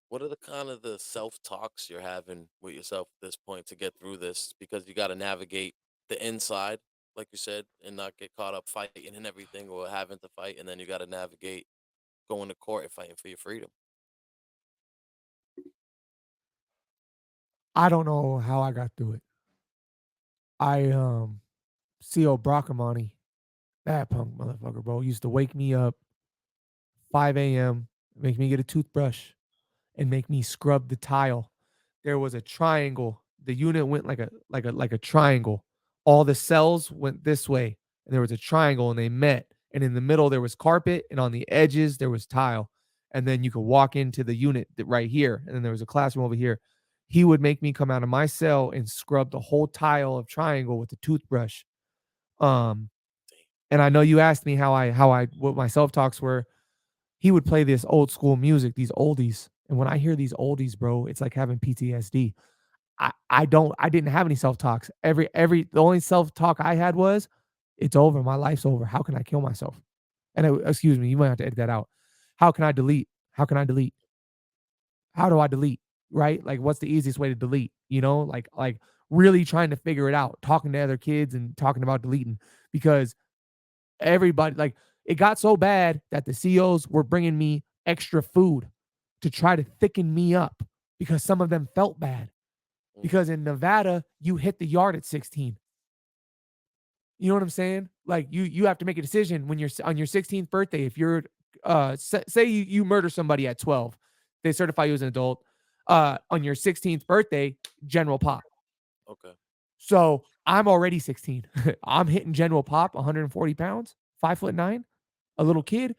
What are the kind of the self talks you're having with yourself at this point to get through this? Because you got to navigate the inside, like you said, and not get caught up fighting and everything or having to fight, and then you got to navigate going to court and fighting for your freedom. I don't know how I got through it. I CO Brockamani, that punk motherfucker, bro, used to wake me up 5 a.m., make me get a toothbrush, and make me scrub the tile. There was a triangle. The unit went like a triangle. All the cells went this way, and there was a triangle, and they met. And in the middle there was carpet, and on the edges there was tile. And then you could walk into the unit right here, and then there was a classroom over here. He would make me come out of my cell and scrub the whole tile of triangle with a toothbrush. Um, and I know you asked me how I what my self talks were. He would play this old school music, these oldies. And when I hear these oldies, bro, it's like having PTSD. I didn't have any self-talks. The only self-talk I had was, it's over. My life's over. How can I kill myself? And excuse me, you might have to edit that out. How can I delete? How can I delete? How do I delete? Right? Like what's the easiest way to delete? Like really trying to figure it out, talking to other kids and talking about deleting because everybody like it got so bad that the COs were bringing me extra food to try to thicken me up because some of them felt bad. Mm, Because in Nevada, you hit the yard at 16. You know what I'm saying? Like you have to make a decision when you're on your 16th birthday. If you're say you murder somebody at 12, they certify you as an adult. On your 16th birthday, general pop. okay. So I'm already 16. I'm hitting general pop, 140 pounds, 5'9", a little kid.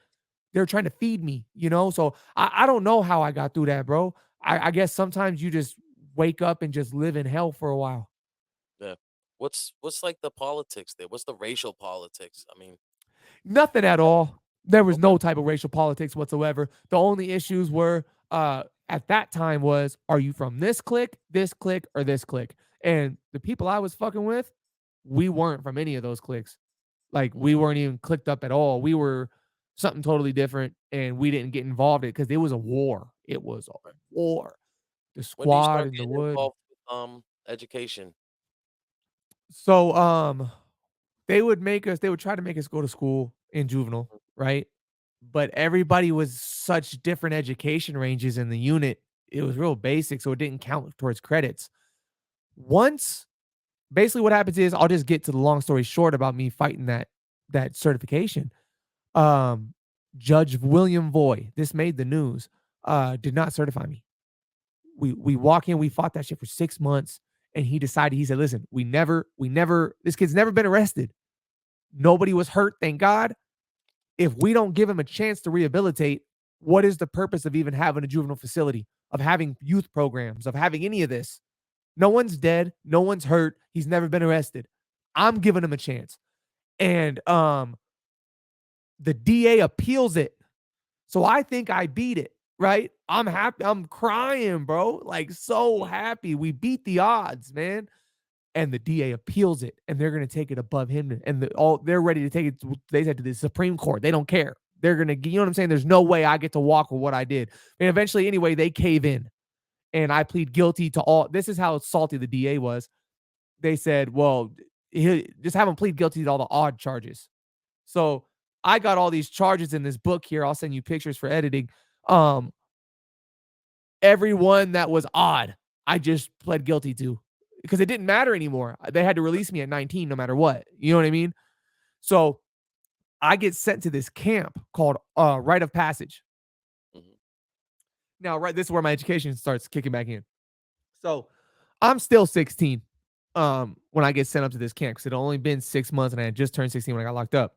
They're trying to feed me, So I don't know how I got through that, bro. I guess sometimes you just wake up and just live in hell for a while. Yeah. What's like the politics there? What's the racial politics? I mean, Nothing at all. There was okay. no type of racial politics whatsoever. The only issues were at that time was, are you from this clique, or this clique? And the people I was fucking with, we weren't from any of those cliques. Like we weren't even clicked up at all. We were something totally different, and we didn't get involved in it because it was a war. It was a Right. war. The When do you squad start in the getting wood. involved with education? So they would try to make us go to school in juvenile, Mhm. right? But everybody was such different education ranges in the unit. It was real basic, so it didn't count towards credits. Once basically what happens is I'll just get to the long story short about me fighting that certification. Um, Judge William Voy, this made the news, did not certify me. We walk in, we fought that shit for 6 months, and he decided, he said, "Listen, we never this kid's never been arrested. Nobody was hurt, thank God. If we don't give him a chance to rehabilitate, what is the purpose of even having a juvenile facility, of having youth programs, of having any of this? No one's dead, no one's hurt, he's never been arrested. I'm giving him a chance." And the DA appeals it. So I think I beat it, right? I'm happy. I'm crying, bro. Like so happy. We beat the odds, man. And the DA appeals it, and they're gonna take it above him. And they're ready to take it. They said to the Supreme Court. They don't care. They're gonna, you know what I'm saying? There's no way I get to walk with what I did. And eventually, anyway, they cave in, and I plead guilty to all. This is how salty the DA was. They said, "Well, just have him plead guilty to all the odd charges." So I got all these charges in this book here. I'll send you pictures for editing. Um, every one that was odd, I just pled guilty to because it didn't matter anymore. They had to release me at 19 no matter what. You know what I mean? So I get sent to this camp called Rite of Passage. Mhm. Now, right, this is where my education starts kicking back in. So I'm still 16 when I get sent up to this camp because it had only been 6 months and I had just turned 16 when I got locked up.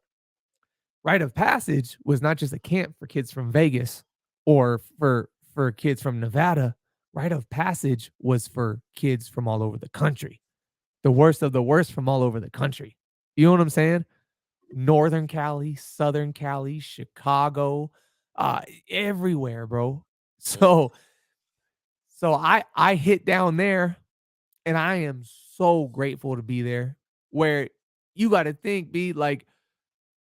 Rite of Passage was not just a camp for kids from Vegas or for kids from Nevada. Rite of Passage was for kids from all over the country. The worst of the worst from all over the country. You know what I'm saying? Northern Cali, Southern Cali, Chicago, everywhere, bro. Mhm. So I hit down there, and I am so grateful to be there. Where you got to think, be like,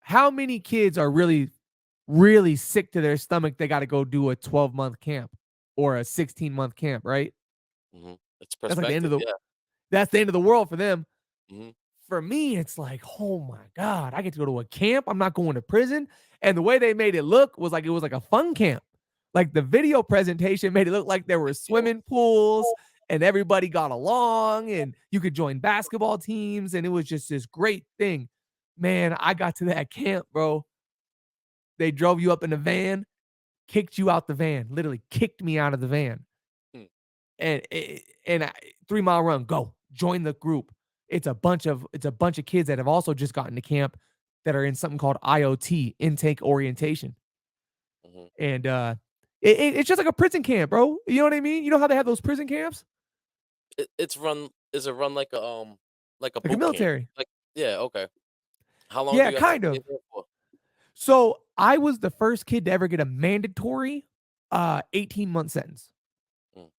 how many kids are really sick to their stomach? They got to go do a 12-month camp or a 16-month camp, right? Mhm. It's That's like the end of perspective, the yeah. that's the end of the world for them. Mhm. For me, it's like, oh my God, I get to go to a camp. I'm not going to prison. And the way they made it look was like it was like a fun camp. Like the video presentation made it look like there were Big deal. swimming pools and everybody got along and you could join basketball teams. And it was just this great thing. Man, I got to that camp, bro. They drove you up in a van, kicked you out the van, literally kicked me out of the van. Mm. And 3 Mile Run, go join the group. It's a bunch of kids that have also just gotten to camp that are in something called IOT, intake orientation, Mhm. and it's just like a prison camp, bro. You know what I mean? You know how they have those prison camps, It's run is it run like a like a boot camp? military. Like yeah, okay. How long do Yeah, you have to kind stay of. there for? So I was the first kid to ever get a mandatory 18-month sentence. Mm,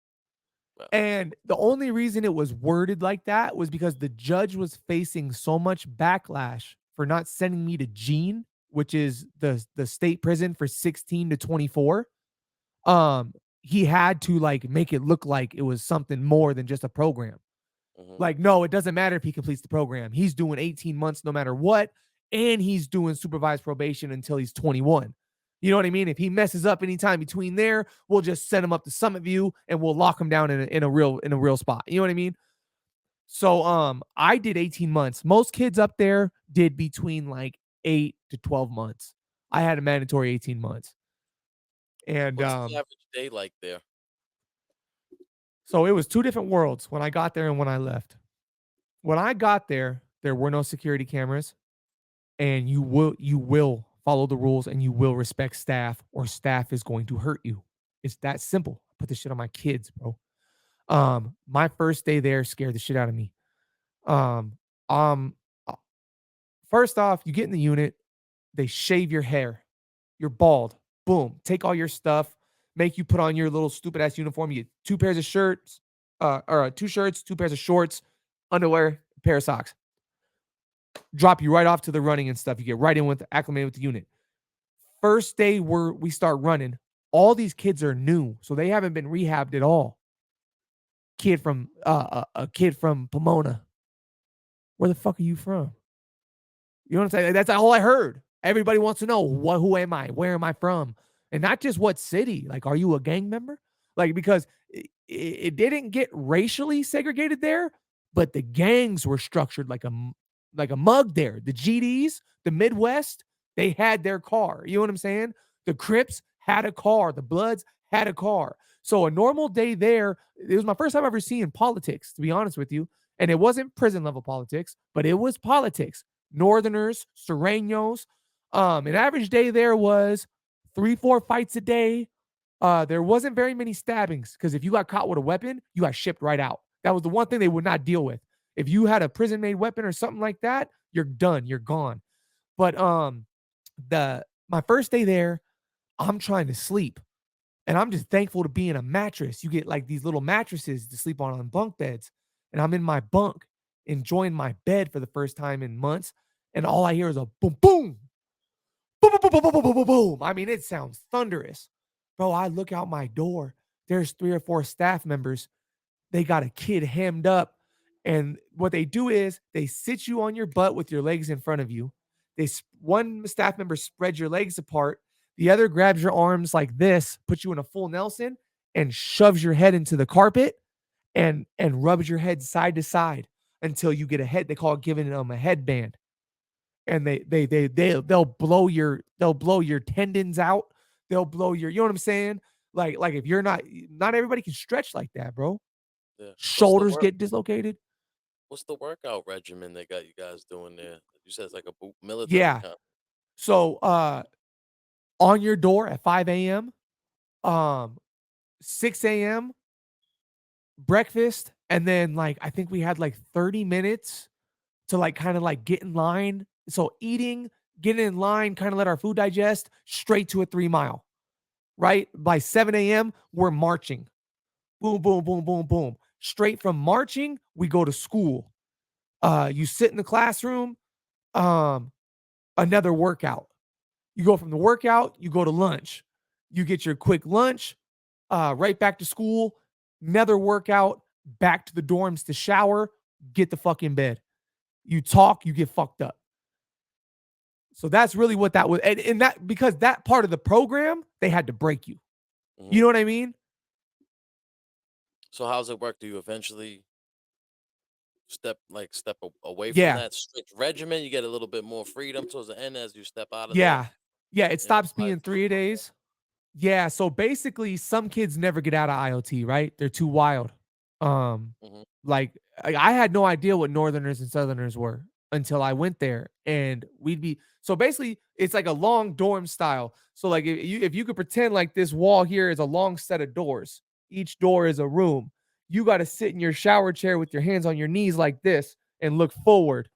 well, And the only reason it was worded like that was because the judge was facing so much backlash for not sending me to Gene, which is the state prison for 16 to 24. He had to like make it look like it was something more than just a program. mhm, Like, no, it doesn't matter if he completes the program. He's doing 18 months no matter what, and he's doing supervised probation until he's 21. You know what I mean? If he messes up anytime between there, we'll just send him up to Summit View and we'll lock him down in a real spot. You know what I mean? So I did 18 months. Most kids up there did between like 8 to 12 months. I had a mandatory 18 months. And what's the average day like there? so it was two different worlds when I got there and when I left. When I got there, there were no security cameras. And you will follow the rules and you will respect staff or staff is going to hurt you. It's that simple. I put this shit on my kids, bro. My first day there scared the shit out of me. Um, um, uh, First off, you get in the unit, they shave your hair. You're bald. Boom. Take all your stuff. make you put on your little stupid ass uniform. You get two pairs of shirts, or two shirts, two pairs of shorts, underwear, pair of socks. Drop you right off to the running and stuff. You get right in with acclimated with the unit. First day we start running, all these kids are new, so they haven't been rehabbed at all. Kid from a kid from Pomona. Where the fuck are you from? You know what I'm saying? That's all I heard. Everybody wants to know who am I? Where am I from? And not just what city. Like, are you a gang member? Like, because it didn't get racially segregated there, but the gangs were structured like a mug there. The GDs, the Midwest, they had their car. You know what I'm saying? The Crips had a car. The Bloods had a car. So a normal day there, it was my first time ever seeing politics, to be honest with you. And it wasn't prison level politics, but it was politics. Northerners, Sureños. An average day there was 3-4 fights a day. There wasn't very many stabbings because if you got caught with a weapon, you got shipped right out. That was the one thing they would not deal with. If you had a prison-made weapon or something like that, you're done. You're gone. But my first day there, I'm trying to sleep. And I'm just thankful to be in a mattress. You get like these little mattresses to sleep on bunk beds. And I'm in my bunk, enjoying my bed for the first time in months. And all I hear is a boom, boom, boom, boom, boom, boom, boom, boom, boom, boom. I mean, it sounds thunderous. Bro, I look out my door. There's 3 or 4 staff members. They got a kid hemmed up. And what they do is they sit you on your butt with your legs in front of you. One staff member spreads your legs apart. The other grabs your arms like this, puts you in a full Nelson, and shoves your head into the carpet and rubs your head side to side until you get a head. They call it giving them a headband. And they'll blow your tendons out. They'll blow your, you know what I'm saying? Like if you're not everybody can stretch like that, bro. Yeah. Shoulders get dislocated. What's the workout regimen they got you guys doing there? You said it's like a military Yeah. kind. So on your door at 5 a.m., 6 a.m., breakfast, and then like I think we had like 30 minutes to like kind of like get in line. So eating, getting in line, kind of let our food digest, straight to a 3-mile. Right? By 7 a.m., we're marching. Boom, boom, boom, boom, boom. Straight from marching, we go to school. You sit in the classroom, another workout. You go from the workout, you go to lunch. You get your quick lunch, right back to school, another workout, back to the dorms to shower, get the fuck in bed. You talk, you get fucked up. So that's really what that was. And that, because that part of the program, they had to break you. You know what I mean? So how's it work? Do you eventually step away from Yeah. that strict regimen? You get a little bit more freedom towards the end as you step out of Yeah. there? Yeah. It stops being 3 days. Yeah. So basically, some kids never get out of IOT, right? They're too wild. Like I had no idea what Northerners and Southerners were until I went there, and so basically it's like a long dorm style. So like if you could pretend like this wall here is a long set of doors, each door is a room. You got to sit in your shower chair with your hands on your knees like this and look forward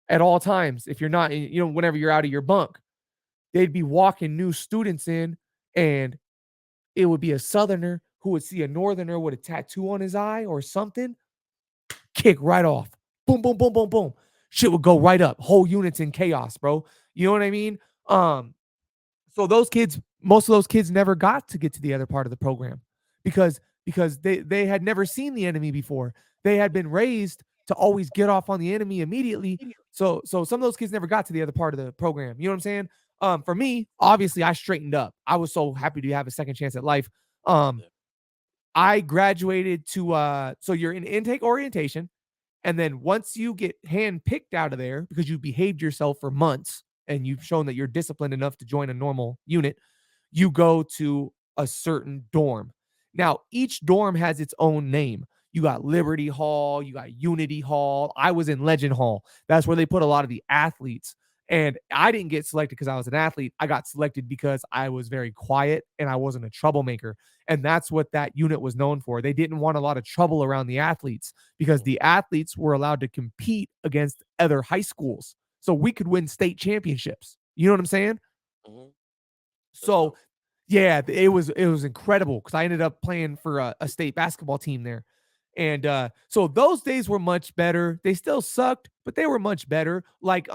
at all times. If you're not, whenever you're out of your bunk, they'd be walking new students in, and it would be a Southerner who would see a Northerner with a tattoo on his eye or something, kick right off. Boom, boom, boom, boom, boom. Shit would go right up. Whole units in chaos, bro. You know what I mean? So most of those kids never got to get to the other part of the program because they had never seen the enemy before. They had been raised to always get off on the enemy immediately. So some of those kids never got to the other part of the program. You know what I'm saying? For me, obviously, I straightened up. I was so happy to have a second chance at life. I graduated to so you're in intake orientation, and then once you get handpicked out of there because you behaved yourself for months and you've shown that you're disciplined enough to join a normal unit, you go to a certain dorm. Now, each dorm has its own name. You got Liberty Hall, you got Unity Hall. I was in Legend Hall. That's where they put a lot of the athletes. And I didn't get selected because I was an athlete. I got selected because I was very quiet and I wasn't a troublemaker. And that's what that unit was known for. They didn't want a lot of trouble around the athletes because the athletes were allowed to compete against other high schools. So we could win state championships. You know what I'm saying? So Yeah, it was incredible because I ended up playing for a state basketball team there. And so those days were much better. They still sucked, but they were much better. Like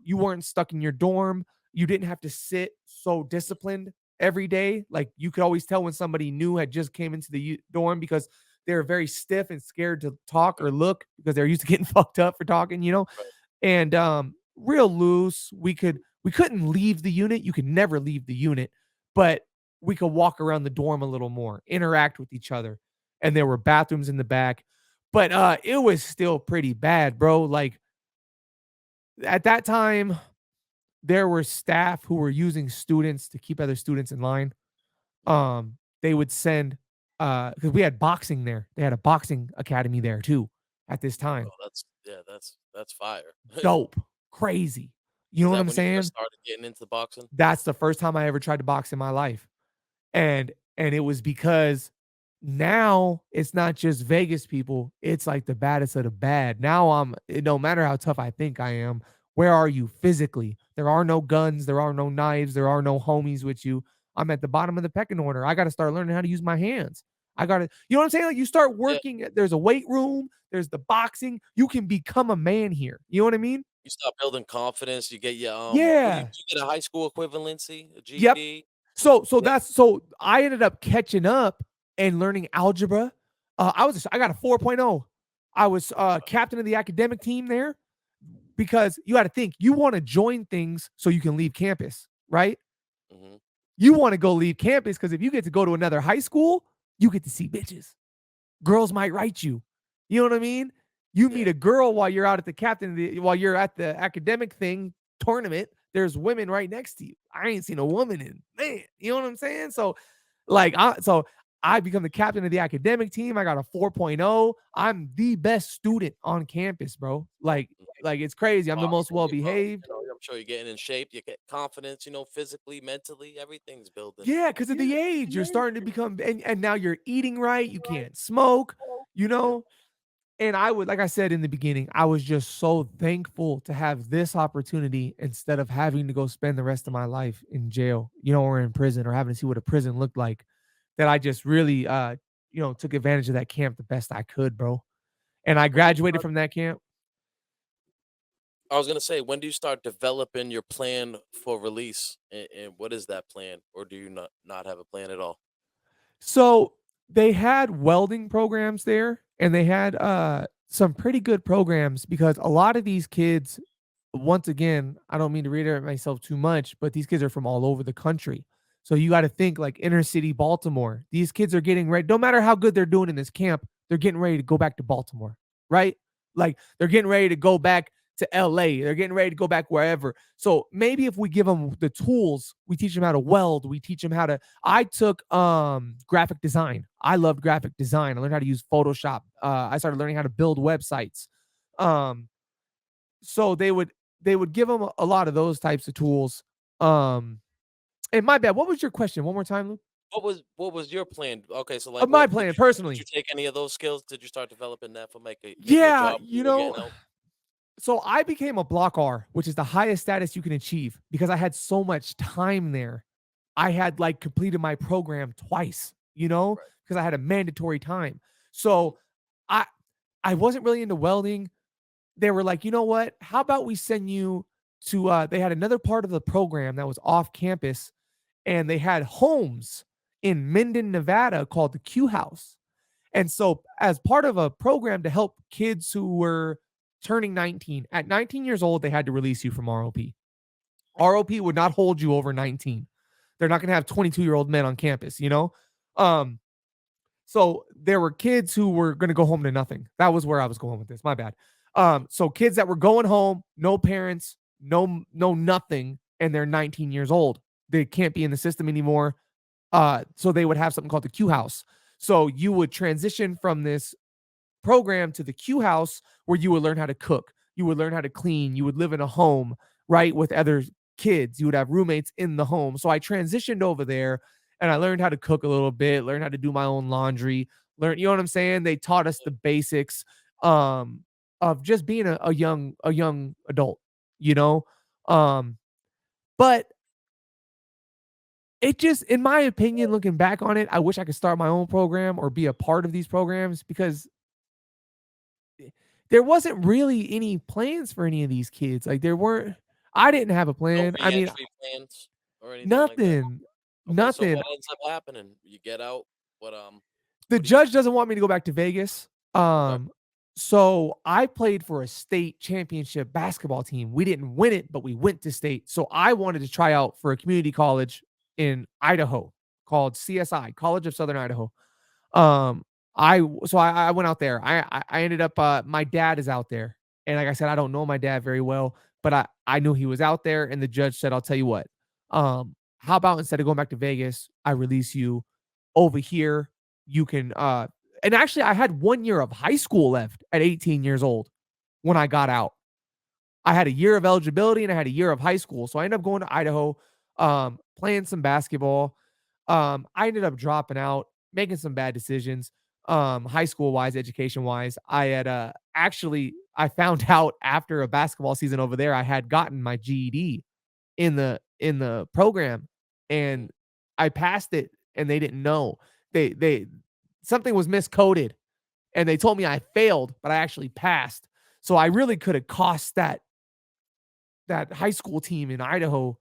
you weren't stuck in your dorm. You didn't have to sit so disciplined every day. Like you could always tell when somebody new had just came into the dorm because they were very stiff and scared to talk or Right, look because they're used to getting fucked up for talking. right. And real loose. We couldn't leave the unit. You could never leave the unit, but we could walk around the dorm a little more, interact with each other. And there were bathrooms in the back. But it was still pretty bad, bro. Like at that time, there were staff who were using students to keep other students in line. Mhm. They would send because we had boxing there. They had a boxing academy there too at this Oh, time. that's fire. Dope. Crazy. You Is know what that I'm when you first saying? started getting into boxing? That's the first time I ever tried to box in my life. And it was because now it's not just Vegas people, it's like the baddest of the bad. Now it no matter how tough I think I am, where are you physically? There are no guns, there are no knives, there are no homies with you. I'm at the bottom of the pecking order. I got to start learning how to use my hands. I got to, you know what I'm saying? Like you start Yeah. working, there's a weight room, there's the boxing. You can become a man here. You know what I mean? You start building confidence, you get your, what do Yeah. you get a high school equivalency, a Yep. GED? Yeah. So I ended up catching up and learning algebra. I got a 4.0. I was captain of the academic team there because you got to think you want to join things so you can leave campus, right? Mhm. You want to go leave campus because if you get to go to another high school, you get to see bitches. Girls might write you. You know what I mean? You Yeah. meet a girl while you're out at the while you're at the academic thing tournament. There's women right next to you. I ain't seen a woman in man. You know what I'm saying? So I become the captain of the academic team. I got a 4.0. I'm the best student on campus, bro. Mhm. Like it's crazy. I'm the most Obviously, well you well, behaved. I'm sure you're getting in shape, you get confidence, physically, mentally, everything's building. Yeah, because of the age, you're starting to become, and now you're eating right. You can't smoke. You Yep. know, And I would, like I said in the beginning, I was just so thankful to have this opportunity instead of having to go spend the rest of my life in jail, or in prison or having to see what a prison looked like. That I just really, took advantage of that camp the best I could, bro. And I When do you graduated start from that camp. I was gonna say, when do you start developing your plan for release, and what is that plan, or do you not have a plan at all? So they had welding programs there and they had some pretty good programs because a lot of these kids, once again, I don't mean to reiterate myself too much, but these kids are from all over the country. So you got to think like inner city Baltimore. These kids are getting ready, no matter how good they're doing in this camp, they're getting ready to go back to Baltimore, right? Like they're getting ready to go back to LA. They're getting ready to go back wherever. So maybe if we give them the tools, we teach them how to weld, we teach them how to I took graphic design. I loved graphic design. I learned how to use Photoshop. I started learning how to build websites. Um so they would give them a lot of those types of tools. Um, and my bad. What was your question? One more time, Luke. What was your plan? Okay, so like, My what did plan you personally. take any of those skills? Did you start developing that for maybe a Yeah, job where you were getting help? so I became a block R, which is the highest status you can achieve because I had so much time there. I had like completed my program twice, Right. because I had a mandatory time. Mhm. So I I wasn't really into welding. They were like, you know what? How about we send you to they had another part of the program that was off campus and they had homes in Minden, Nevada called the Q House. And so as part of a program to help kids who were turning 19, at 19 years old they had to release you from ROP. ROP would not hold you over 19. They're not going to have 22-year-old men on campus. Um so there were kids who were going to go home to nothing. That was where I was going with this. My bad. Mhm. So kids that were going home, no parents, no nothing, and they're 19 years old. They can't be in the system anymore. So they would have something called the Q house. So you would transition from this program to the Q house where you would learn how to cook, you would learn how to clean, you would live in a home, right, with other kids. You would have roommates in the home. So I transitioned over there and I learned how to cook a little bit, learned how to do my own laundry, you know what I'm saying? They taught us the basics um of just being a young adult, you know? Um but it just, in my opinion, looking back on it, I wish I could start my own program or be a part of these programs because there wasn't really any plans for any of these kids. Like there weren't. I didn't have a No plan. I mean, reentry plans or anything like that? nothing, Okay, so nothing. what ends up happening? You get out, The what do you judge doesn't want me to go back to Vegas. okay. So I played for a state championship basketball team. We didn't win it, but we went to state. So I wanted to try out for a community college in Idaho called CSI, College of Southern Idaho. Um, I went out there. I ended up my dad is out there. And like I said, I don't know my dad very well, but I knew he was out there and the judge said, "I'll tell you what. How about instead of going back to Vegas, I release you over here. You can and actually I had 1 year of high school left at 18 years old when I got out. I had a year of eligibility and I had a year of high school. So I ended up going to Idaho, playing some basketball. I ended up dropping out, making some bad decisions, high school wise, education wise. I had actually I found out after a basketball season over there, I had gotten my GED in the program Mhm. and I passed it and they didn't know. They something was miscoded and they told me I failed, but I actually passed. So I really could have cost that high school team in Idaho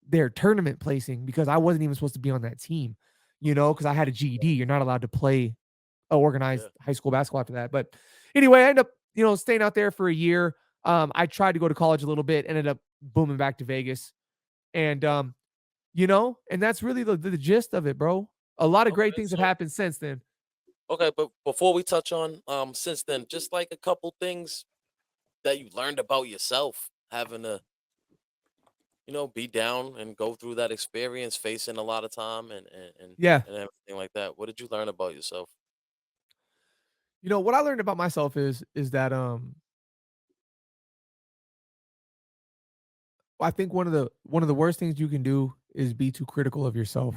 their tournament placing because I wasn't even supposed to be on that team, because I had a GED. You're not allowed to play organized Yeah. high school basketball after that. But anyway, I ended up, staying out there for a year. I tried to go to college a little bit, ended up booming back to Vegas. And and that's really the gist of it, bro. A lot of great Okay, things have so happened since then. okay, but before we touch on since then, just like a couple things that you learned about yourself, having to, be down and go through that experience, facing a lot of time Yeah. and everything like that. What did you learn about yourself? What I learned about myself is that I think one of the worst things you can do is be too critical of yourself.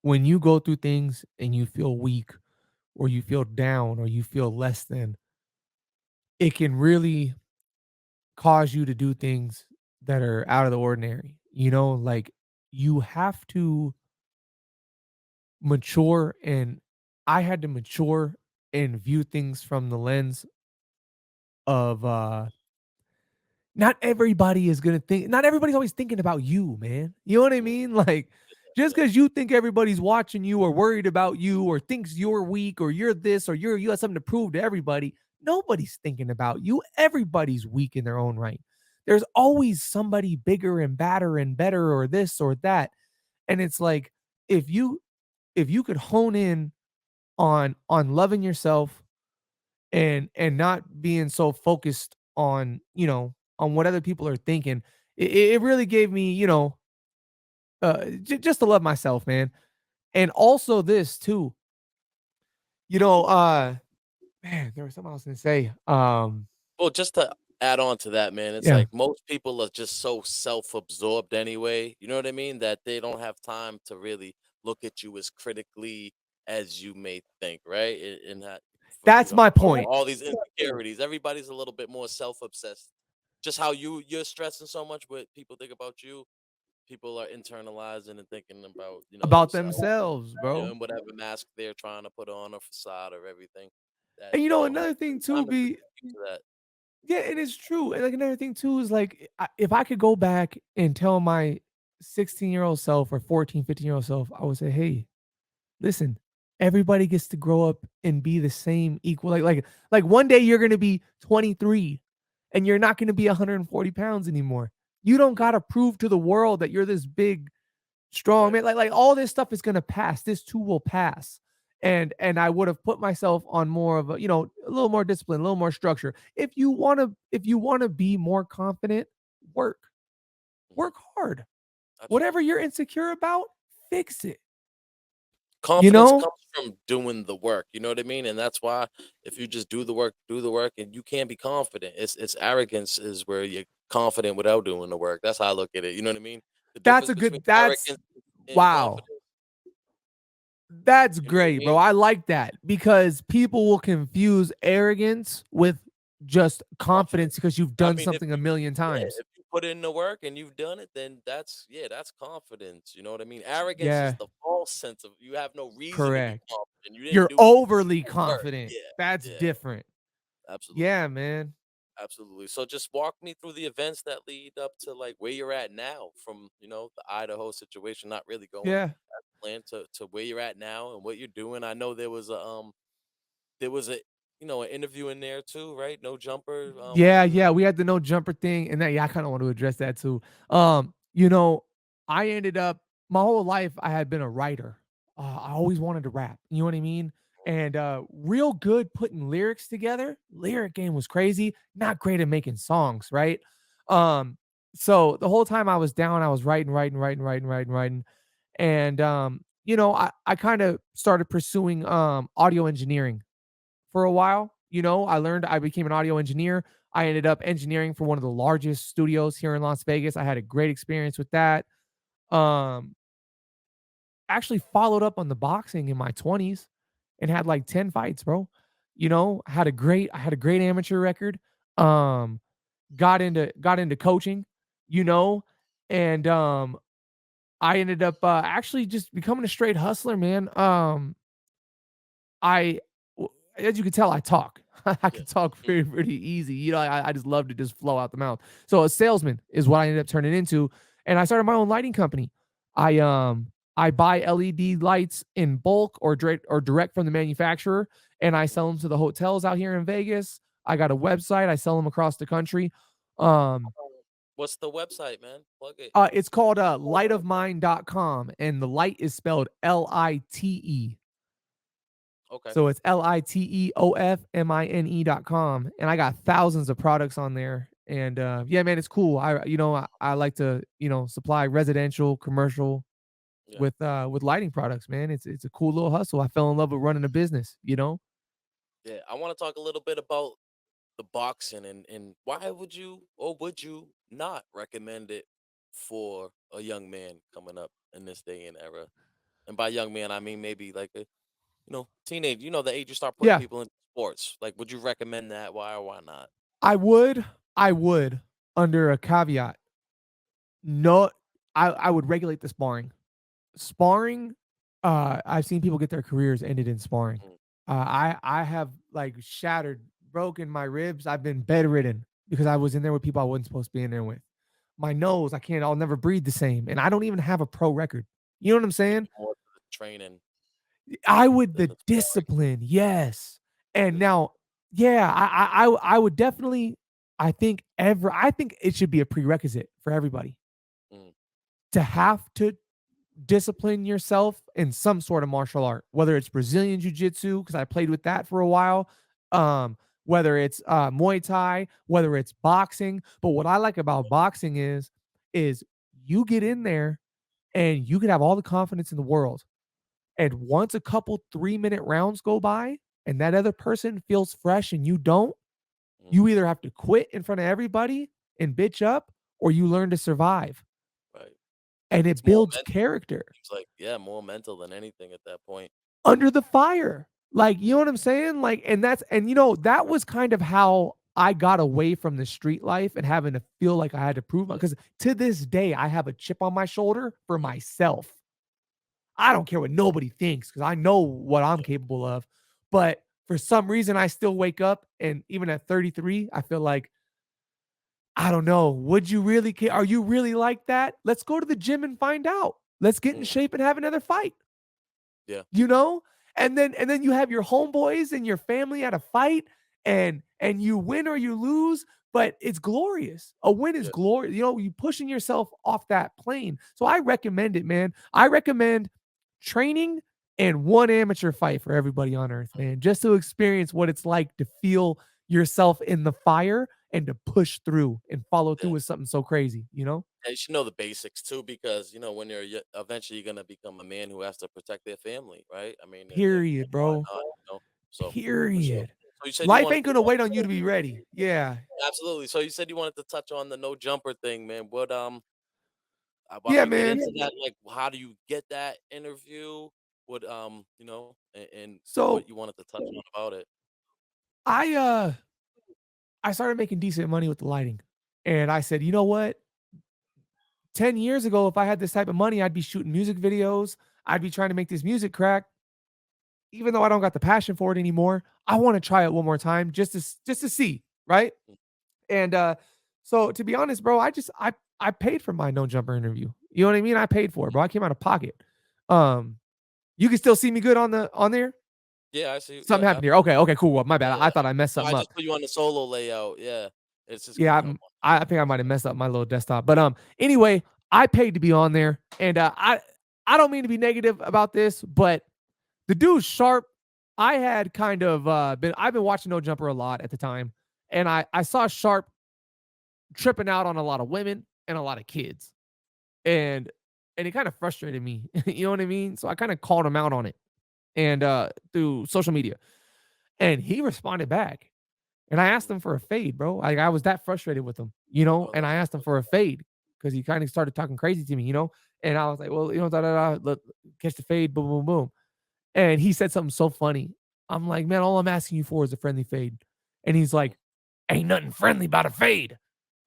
When you go through things and you feel weak or you feel down or you feel less than, it can really cause you to do things that are out of the ordinary. Like you have to mature, and I had to mature and view things from the lens of not everybody's always thinking about you, man. You know what I Mm, mean? Like, just yeah, because you think everybody's watching you or worried about you or thinks you're weak or you're this or you have something to prove to everybody, nobody's thinking about you. Everybody's weak in their own right. There's always somebody bigger and badder and better or this or that. And it's like if you could hone in on loving yourself and not being so focused on what other people are thinking. It really gave me, just to love myself, man. And also this too, you know, uh, man, there was something I was gonna say. well, just to add on to that, man, it's Yeah, like most people are just so self-absorbed anyway. You know what I mean? That they don't have time to really look at you as critically as you may think, right? And that, for, that's my point. all these insecurities. Everybody's a little bit more self-obsessed. Just how you're stressing so much what people think about you. People are internalizing and thinking about About themselves, themselves, bro. and whatever mask they're trying to put on, or facade, or everything that And they don't have another thing too time to be contribute to that. yeah, it is true. And like another thing too is like if I could go back and tell my 16-year-old self or 14, 15-year-old self, I would say, hey, listen, everybody gets to grow up and be the same equal. Like one day you're gonna be 23 and you're not gonna be 140 pounds anymore. You don't Mhm. gotta prove to the world that you're this big, strong Right. man. Like all this stuff is gonna pass. This too will pass. And I would have put myself on more of a little more discipline, a little more structure. If you wanna be more confident, work. Mhm. Work hard. Whatever Absolutely. you're insecure about, fix it. You Confidence know? comes from doing the work, you know what I mean? And that's why if you just do the work, and you can't be confident. It's arrogance is where you're confident without doing the work. That's how I look at it. You know what I mean? The That's difference a between good that's arrogance and wow. confidence, That's you know what I great, bro. mean? I like that because people will confuse arrogance with just Confidence. confidence because you've I done mean, if something a you million yeah, times. put in the work and you've done it, then that's confidence. You know what I mean? Arrogance is Yeah, the false sense of you have no reason to be correct. confident. You didn't You're do overly the work. confident. Yeah, That's yeah, different. absolutely. Yeah, man. Absolutely. So just walk me through the events that lead up to like where you're at now from, the Idaho situation not really going Yeah. as planned to where you're at now and what you're doing. I know there was a an interview in there too, right? No jumper. Yeah, Was it yeah, we had the no jumper thing, and that yeah, I kinda want to address that too. You know, I ended up my whole life I had been a writer. I always wanted to rap, you know what I mean? And real good putting lyrics together. Lyric game was crazy. Not great at making songs, right? Um, so the whole time I was down, I was writing, writing, writing, writing, writing, writing. And I kind of started pursuing audio engineering for a while. I became an audio engineer. I ended up engineering for one of the largest studios here in Las Vegas. I had a great experience with that. Um, Actually followed up on the boxing in my 20s and had like 10 fights, bro. I had a great amateur record. Um, got into coaching, you know, and I ended up actually just becoming a straight hustler, man. I as you can tell, I talk. I yeah. can talk Mm, pretty easy. I just love to just flow out the mouth. So a salesman is what I ended up turning into, and I started my own lighting company. I buy LED lights in bulk or direct from the manufacturer, and I mm. sell them to the hotels out here in Vegas. I got a website. I sell them across the country. Um, What's the website, man? Plug it. it's called lightofmine.com, and the light is spelled Lite. Okay. So it's LITEOFMINE.com. And I got thousands of products on there. And yeah, man, it's cool. I like to, supply residential, commercial Yeah. with lighting products, man. It's a cool little hustle. I fell in love with running a business. Yeah. I want to talk a little bit about the boxing and why would you or would you not recommend it for a young man coming up in this day and era? And by young man, I mean maybe like a teenage. The age you start putting Yeah, people in sports. Like, would you recommend that? Why or why not? I would under a caveat. No, I would regulate the sparring. I've seen people get their careers ended in sparring. Mm, I have like shattered, broken my ribs. I've been bedridden because I was in there with people I wasn't supposed to be in there with. My nose, I'll never breathe the same, and I don't even have a pro record. You know what I'm so saying? you're more to the training I would than the the sparring. discipline, yes. And Discipline. now, yeah, I would definitely. I think it should be a prerequisite for everybody Mm, to have to discipline yourself in some sort of martial art, whether it's Brazilian jiu-jitsu, because I played with that for a while, whether it's Muay Thai, whether it's boxing. But what I like about boxing is you get in there and you can have all the confidence in the world. And once a couple 3-minute rounds go by and that other person feels fresh and you don't, mm, you either have to quit in front of everybody and bitch up or you learn to survive. right. And It's it more builds mental. character. Seems like more mental than anything at that point. Under the fire. Like, you know what I'm saying? Like, that was kind of how I got away from the street life and having to feel like I had to prove my Yeah. because to this day I have a chip on my shoulder for Mm, myself. I don't care what nobody thinks because I know what I'm capable of. But for some reason I still wake up and even at 33, I feel like, I don't know, would you really care? Are you really like that? Let's go to the gym and find out. Let's get in mm, shape and have another fight. yeah. you know and then you have your homeboys and your family at a fight, and you win or you lose, but it's glorious. A win is Yeah. glorious. You pushing yourself off that plane. So I recommend it, man. I recommend training and one amateur fight for everybody on earth, Mm, man, just to experience what it's like to feel yourself in the fire and to push through and follow through yeah. with something so crazy. And you should know the basics too, because when eventually you're gonna become a man who has to protect their family, right? I mean, and Period, why bro. not? So for sure. Period. So you said you Life wanted ain't to gonna wait on you to be ready. Yeah. absolutely. So you said you wanted to touch on the no jumper thing, man. What while Yeah, you get man. into that, like, how do you get that interview? What and what So you wanted to touch on about it? I started making decent money with the lighting. And I said, you know what? 10 years ago, if I had this type of money, I'd be shooting music videos. I'd be trying to make this music crack. Even though I don't got the passion for it anymore, I want to try it one more time just to see, right? And so to be honest, bro, I paid for my no jumper interview. You know what I mean? I paid for it, bro. I came out of pocket. Um, you can still see me good on there. Yeah, I see. Something Yeah, happened here. Okay, okay, cool. Well, my bad. yeah. I thought I messed No, I something up. just put you on the solo layout. Yeah, it's just Yeah, I think I might have messed up my little desktop. But anyway, I paid to be on there, and I don't mean to be negative about this, but the dude's sharp. I had kind of I've been watching No Jumper a lot at the time, and I saw Sharp tripping out on a lot of women and a lot of kids, and it kind of frustrated me. You know what I mean? So I kind of called him out on it, and through social media, and he responded back. And I asked him for a fade, bro. Like I was that frustrated with him, you know, Oh, and I asked him for a fade because he kind of started talking crazy to me, you know. And I was like, well, you know, look, catch the fade, boom, boom, boom. And he said something so funny. I'm like, man, all I'm asking you for is a friendly fade. And he's like, ain't nothing friendly about a fade.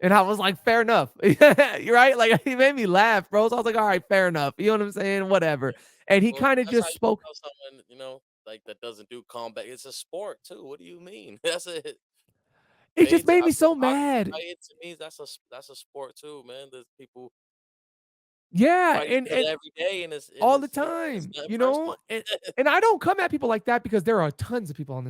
And I was like, fair enough. You're right. Like he made me laugh, bro. So I was like, all right, fair enough. You know what I'm saying? Whatever. And he well, kind of that's how just you spoke. tell someone, like that doesn't do combat. It's a sport too. What do you mean? That's it. It just Fades. made I me mean, so boxing mad. fight to me, that's a sport too, man. There's people Yeah. fight each And other every day, and all the it's time, nothing you know? personal. And I don't come at people like that because there are tons of people on this